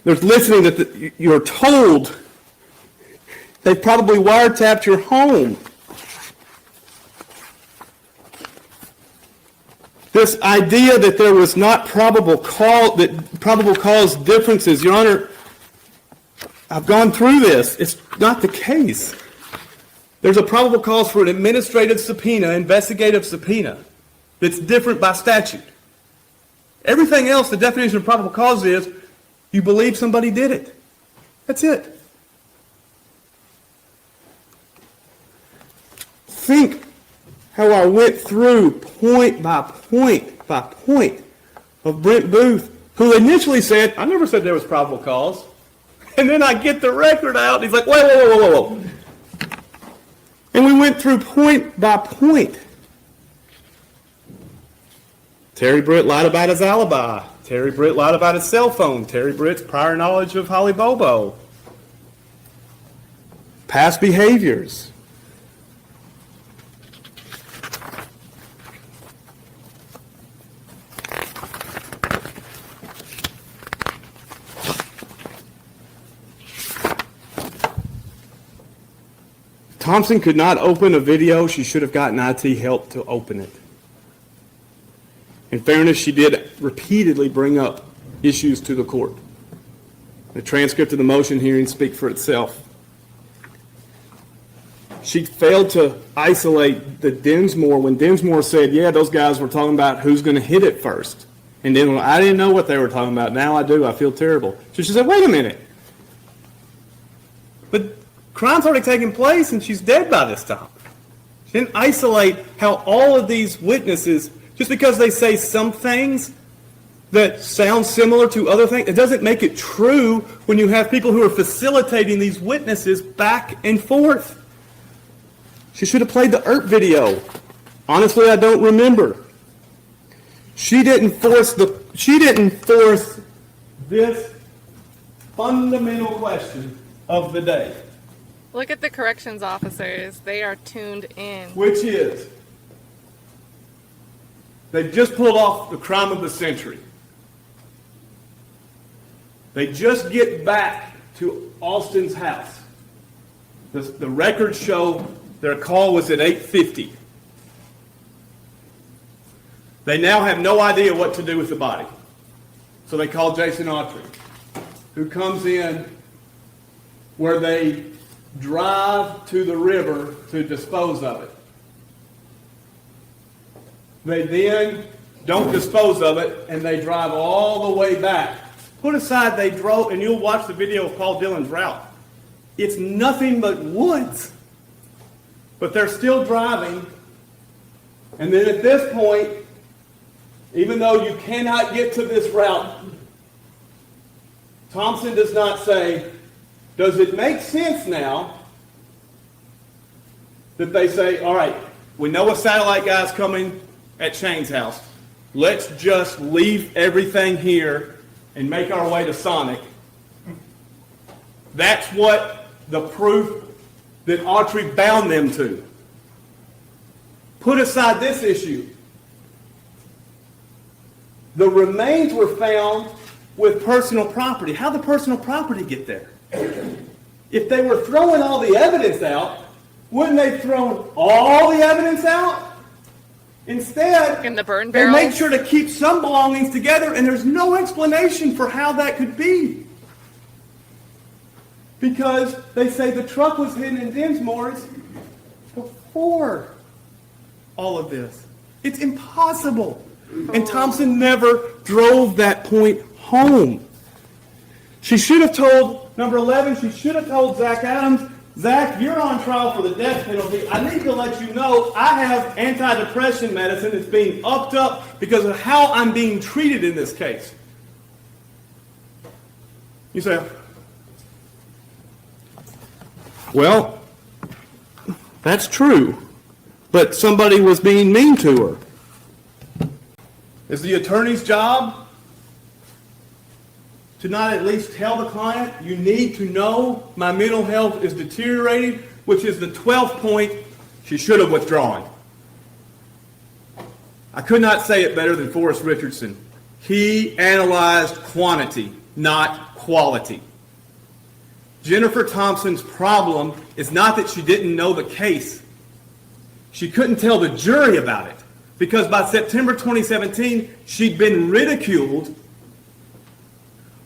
Speaker 1: there's listening that you're told they probably wiretapped your home. This idea that there was not probable cause differences, Your Honor, I've gone through this. It's not the case. There's a probable cause for an administrative subpoena, investigative subpoena, that's different by statute. Everything else, the definition of probable cause is you believe somebody did it. That's it. Think how I went through point by point by point of Brent Booth, who initially said, I never said there was probable cause. And then I get the record out, and he's like, whoa. And we went through point by point. Terry Britt lied about his alibi. Terry Britt lied about his cell phone. Terry Britt's prior knowledge of Holly Bobo. Past behaviors. Thompson could not open a video. She should have gotten IT help to open it. In fairness, she did repeatedly bring up issues to the court. The transcript of the motion hearing speaks for itself. She failed to isolate the Dinsmore when Dinsmore said, yeah, those guys were talking about who's going to hit it first. And then I didn't know what they were talking about. Now I do. I feel terrible. So she said, wait a minute. But crime's already taken place and she's dead by this time. She didn't isolate how all of these witnesses, just because they say some things that sound similar to other things, it doesn't make it true when you have people who are facilitating these witnesses back and forth. She should have played the ERP video. Honestly, I don't remember. She didn't force this fundamental question of the day.
Speaker 2: Look at the corrections officers. They are tuned in.
Speaker 1: Which is, they just pulled off the crime of the century. They just get back to Austin's house. The records show their call was at 8:50. They now have no idea what to do with the body. So they call Jason Autry, who comes in where they drive to the river to dispose of it. They then don't dispose of it, and they drive all the way back. Put aside they drove, and you'll watch the video of Paul Dillon's route. It's nothing but woods. But they're still driving. And then at this point, even though you cannot get to this route, Thompson does not say, does it make sense now that they say, all right, we know a satellite guy's coming at Shane's house. Let's just leave everything here and make our way to Sonic. That's what the proof that Autry bound them to. Put aside this issue. The remains were found with personal property. How'd the personal property get there? If they were throwing all the evidence out, wouldn't they have thrown all the evidence out? Instead,
Speaker 2: In the burn
Speaker 1: they
Speaker 2: barrel?
Speaker 1: make sure to keep some belongings together, and there's no explanation for how that could be. Because they say the truck was hidden in Dinsmore's before all of this. It's impossible. And Thompson never drove that point home. She should have told, number 11, she should have told Zach Adams, Zach, you're on trial for the death penalty. I need to let you know I have antidepressant medicine that's being upped up because of how I'm being treated in this case. You say, well, that's true, but somebody was being mean to her. Is the attorney's job to not at least tell the client, you need to know my mental health is deteriorating, which is the 12th point she should have withdrawn. I could not say it better than Forrest Richardson. He analyzed quantity, not quality. Jennifer Thompson's problem is not that she didn't know the case. She couldn't tell the jury about it because by September 2017, she'd been ridiculed.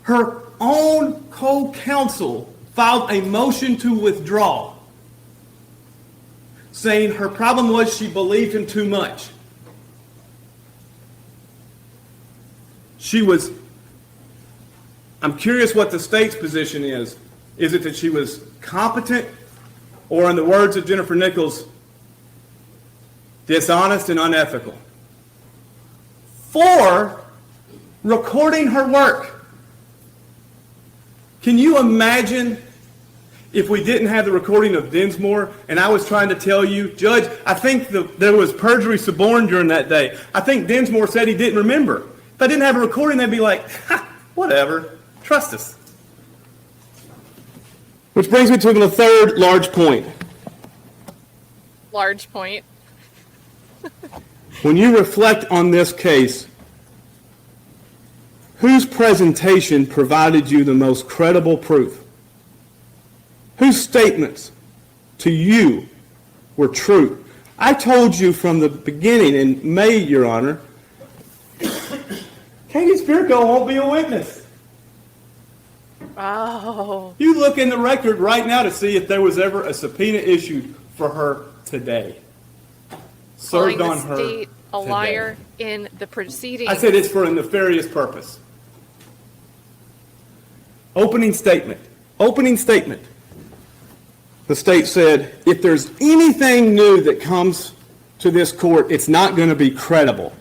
Speaker 1: Her own co-counsel filed a motion to withdraw, saying her problem was she believed him too much. I'm curious what the state's position is. Is it that she was competent, or in the words of Jennifer Nichols, dishonest and unethical? For recording her work. Can you imagine if we didn't have the recording of Dinsmore and I was trying to tell you, Judge, I think there was perjury suborned during that day. I think Dinsmore said he didn't remember. If I didn't have a recording, they'd be like, ha, whatever, trust us. Which brings me to the third large point.
Speaker 2: Large point.
Speaker 1: When you reflect on this case, whose presentation provided you the most credible proof? Whose statements to you were true? I told you from the beginning in May, Your Honor, Katie Spirko won't be a witness.
Speaker 2: Oh.
Speaker 1: You look in the record right now to see if there was ever a subpoena issued for her today. Served
Speaker 2: Calling
Speaker 1: on
Speaker 2: the
Speaker 1: her
Speaker 2: state a
Speaker 1: today.
Speaker 2: liar in the proceedings.
Speaker 1: I said it's for a nefarious purpose. Opening statement. Opening statement. The state said, if there's anything new that comes to this court, it's not going to be credible.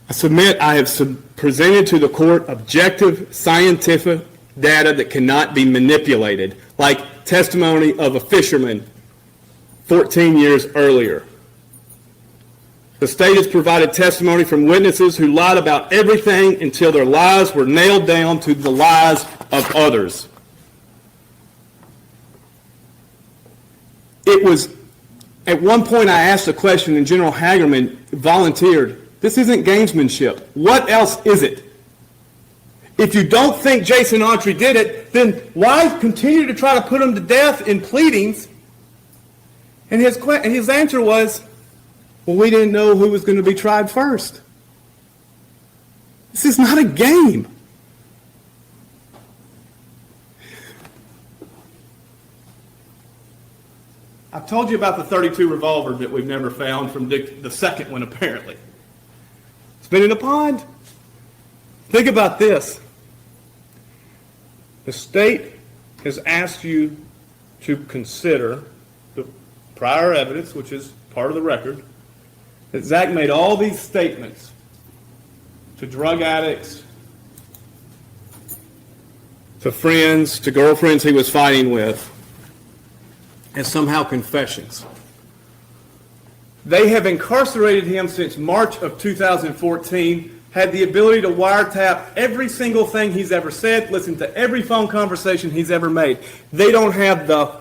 Speaker 1: I submit I have presented to the court objective scientific data that cannot be manipulated, like testimony of a fisherman 14 years earlier. The state has provided testimony from witnesses who lied about everything until their lies were nailed down to the lies of others. It was, at one point I asked a question and General Hagerman volunteered, this isn't gamesmanship. What else is it? If you don't think Jason Autry did it, then why continue to try to put him to death in pleadings? And his answer was, well, we didn't know who was going to be tried first. This is not a game. I've told you about the .32 revolver that we've never found from Dick, the second one apparently. It's been in a pond. Think about this. The state has asked you to consider the prior evidence, which is part of the record, that Zach made all these statements to drug addicts, to friends, to girlfriends he was fighting with, as somehow confessions. They have incarcerated him since March of 2014, had the ability to wiretap every single thing he's ever said, listen to every phone conversation he's ever made. They don't have the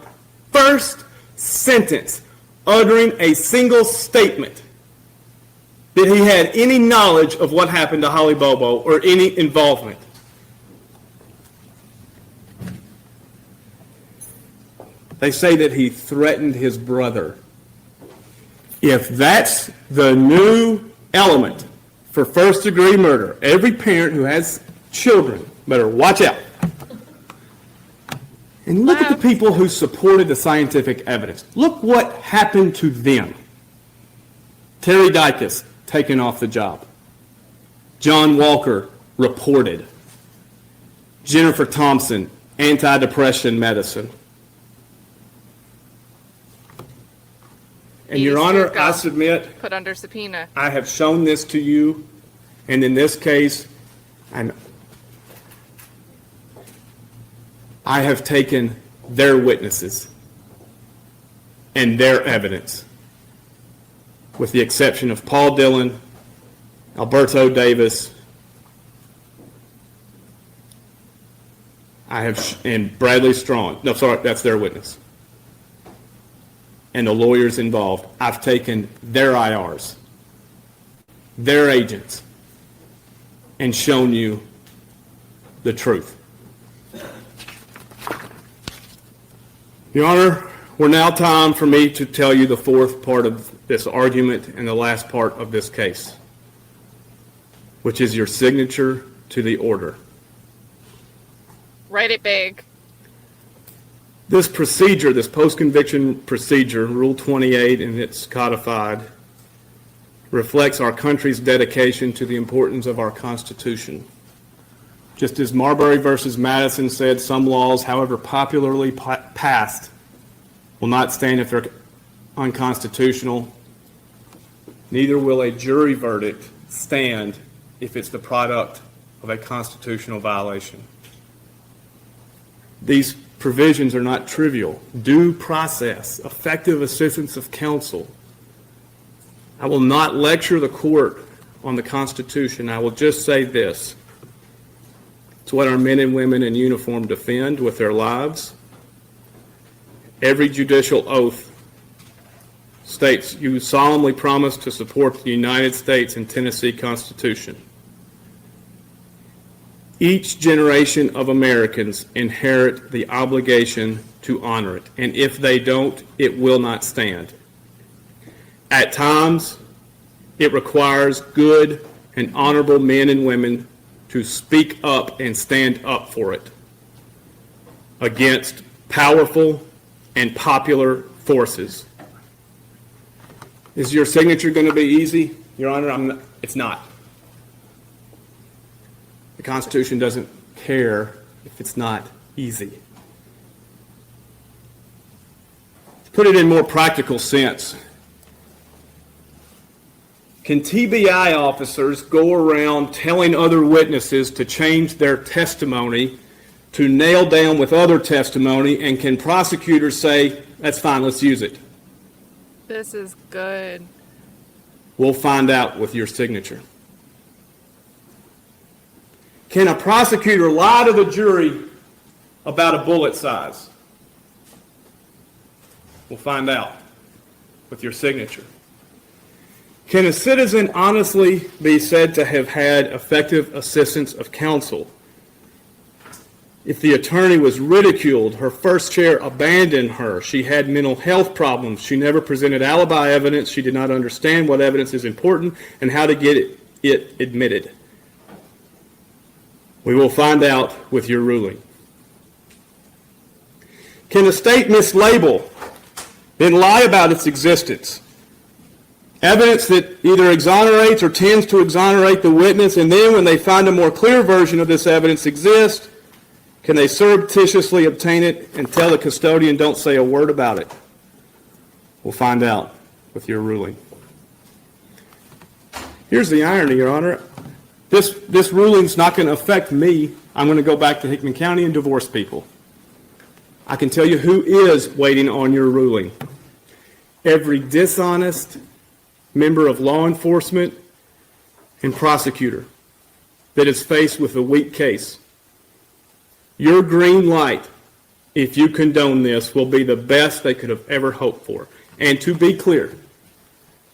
Speaker 1: first sentence uttering a single statement that he had any knowledge of what happened to Holly Bobo or any involvement. They say that he threatened his brother. If that's the new element for first-degree murder, every parent who has children better watch out. And look at the people who supported the scientific evidence. Look what happened to them. Terry Dykes taken off the job. John Walker reported. Jennifer Thompson, antidepressant medicine. And Your Honor, I submit,
Speaker 2: put under subpoena.
Speaker 1: I have shown this to you, and in this case, I have taken their witnesses and their evidence, with the exception of Paul Dillon, Alberto Davis, and Bradley Strong. No, sorry, that's their witness. And the lawyers involved. I've taken their IRs, their agents, and shown you the truth. Your Honor, we're now time for me to tell you the fourth part of this argument and the last part of this case, which is your signature to the order.
Speaker 2: Write it big.
Speaker 1: This procedure, this post-conviction procedure, Rule 28, and it's codified, reflects our country's dedication to the importance of our Constitution. Just as Marbury versus Madison said, some laws, however popularly passed, will not stand if they're unconstitutional. Neither will a jury verdict stand if it's the product of a constitutional violation. These provisions are not trivial. Due process, effective assistance of counsel. I will not lecture the court on the Constitution. I will just say this. It's what our men and women in uniform defend with their lives. Every judicial oath states you solemnly promise to support the United States and Tennessee Constitution. Each generation of Americans inherit the obligation to honor it, and if they don't, it will not stand. At times, it requires good and honorable men and women to speak up and stand up for it against powerful and popular forces. Is your signature going to be easy, Your Honor? It's not. The Constitution doesn't care if it's not easy. To put it in more practical sense, can TBI officers go around telling other witnesses to change their testimony to nail down with other testimony, and can prosecutors say, that's fine, let's use it?
Speaker 2: This is good.
Speaker 1: We'll find out with your signature. Can a prosecutor lie to the jury about a bullet size? We'll find out with your signature. Can a citizen honestly be said to have had effective assistance of counsel if the attorney was ridiculed, her first chair abandoned her, she had mental health problems, she never presented alibi evidence, she did not understand what evidence is important and how to get it admitted? We will find out with your ruling. Can the state mislabel then lie about its existence. Evidence that either exonerates or tends to exonerate the witness, and then when they find a more clear version of this evidence exists, can they surreptitiously obtain it and tell the custodian, don't say a word about it? We'll find out with your ruling. Here's the irony, Your Honor. This ruling's not going to affect me. I'm going to go back to Hickman County and divorce people. I can tell you who is waiting on your ruling. Every dishonest member of law enforcement and prosecutor that is faced with a weak case. Your green light, if you condone this, will be the best they could have ever hoped for. And to be clear,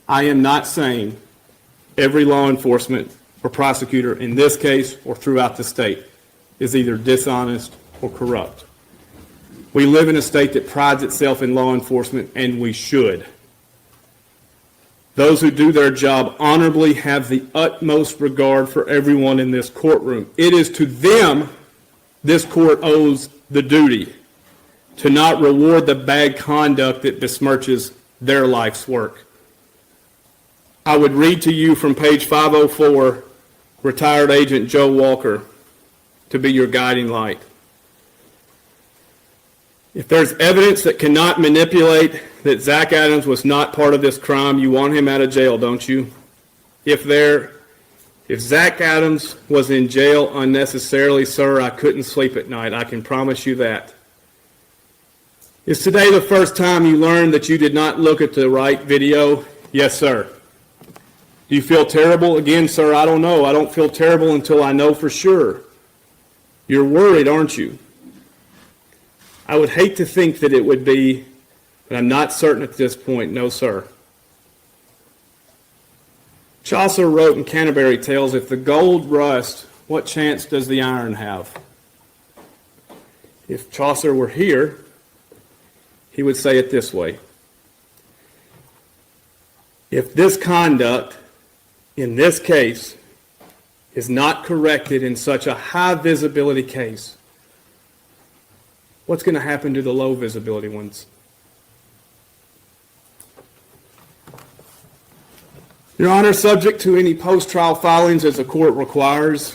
Speaker 1: I am not saying every law enforcement or prosecutor in this case or throughout the state is either dishonest or corrupt. We live in a state that prides itself in law enforcement, and we should. Those who do their job honorably have the utmost regard for everyone in this courtroom. It is to them this court owes the duty to not reward the bad conduct that besmirches their life's work. I would read to you from page 504, retired agent Joe Walker, to be your guiding light. If there's evidence that cannot manipulate that Zach Adams was not part of this crime, you want him out of jail, don't you? If Zach Adams was in jail unnecessarily, sir, I couldn't sleep at night. I can promise you that. Is today the first time you learned that you did not look at the right video? Yes, sir. Do you feel terrible? Again, sir, I don't know. I don't feel terrible until I know for sure. You're worried, aren't you? I would hate to think that it would be, but I'm not certain at this point. No, sir. Chaucer wrote in Canterbury Tales, if the gold rust, what chance does the iron have? If Chaucer were here, he would say it this way. If this conduct, in this case, is not corrected in such a high visibility case, what's going to happen to the low visibility ones? Your Honor, subject to any post-trial filings as the court requires,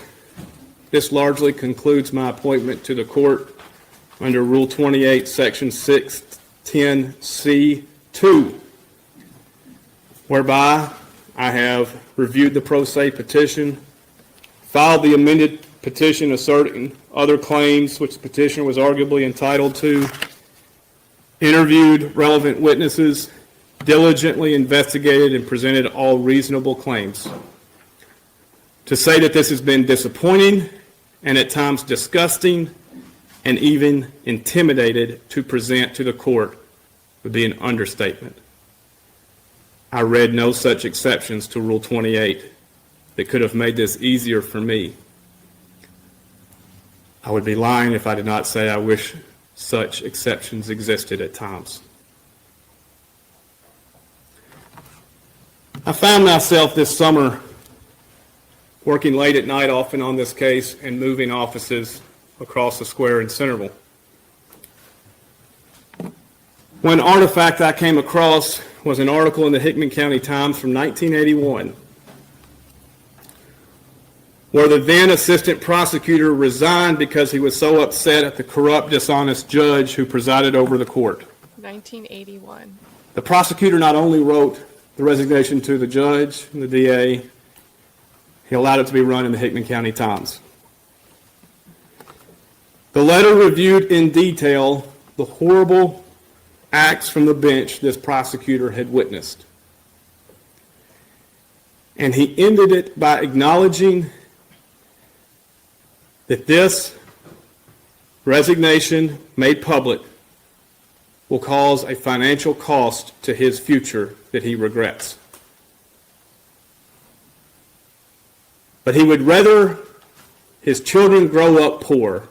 Speaker 1: this largely concludes my appointment to the court under Rule 28, Section 610C2, whereby I have reviewed the pro se petition, filed the amended petition asserting other claims which the petitioner was arguably entitled to, interviewed relevant witnesses, diligently investigated and presented all reasonable claims. To say that this has been disappointing and at times disgusting and even intimidated to present to the court would be an understatement. I read no such exceptions to Rule 28 that could have made this easier for me. I would be lying if I did not say I wish such exceptions existed at times. I found myself this summer working late at night often on this case and moving offices across the square in Centerville. One artifact I came across was an article in the Hickman County Times from 1981 where the then assistant prosecutor resigned because he was so upset at the corrupt, dishonest judge who presided over the court.
Speaker 2: 1981.
Speaker 1: The prosecutor not only wrote the resignation to the judge and the DA, he allowed it to be run in the Hickman County Times. The letter reviewed in detail the horrible acts from the bench this prosecutor had witnessed. And he ended it by acknowledging that this resignation made public will cause a financial cost to his future that he regrets. But he would rather his children grow up poor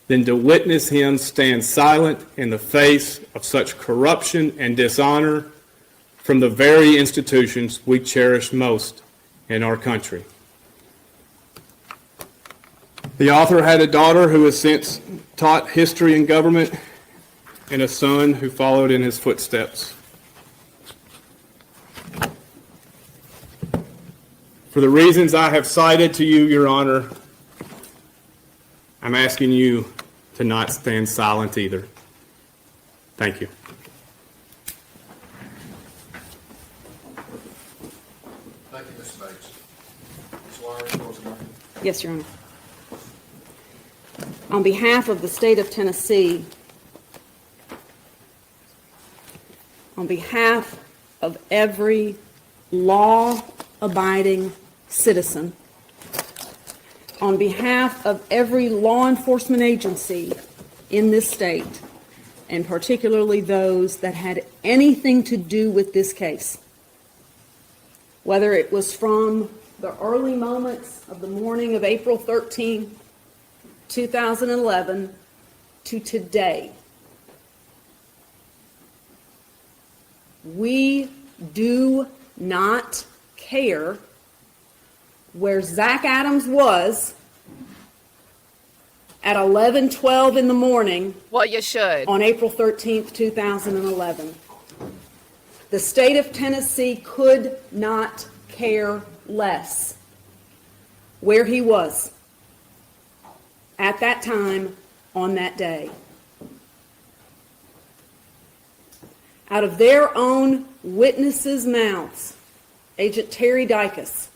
Speaker 1: than to witness him stand silent in the face of such corruption and dishonor from the very institutions we cherish most in our country. The author had a daughter who has since taught history and government and a son who followed in his footsteps. For the reasons I have cited to you, Your Honor, I'm asking you to not stand silent either. Thank you.
Speaker 3: Thank you, Mr. Bates. Ms. Lawrence, closing argument.
Speaker 4: Yes, Your Honor. On behalf of the state of Tennessee, on behalf of every law-abiding citizen, on behalf of every law enforcement agency in this state, and particularly those that had anything to do with this case, whether it was from the early moments of the morning of April 13, 2011, to today, we do not care where Zach Adams was at 11:12 in the morning
Speaker 2: Well, you should.
Speaker 4: on April 13th, 2011. The state of Tennessee could not care less where he was at that time on that day. Out of their own witnesses' mouths, Agent Terry Dicus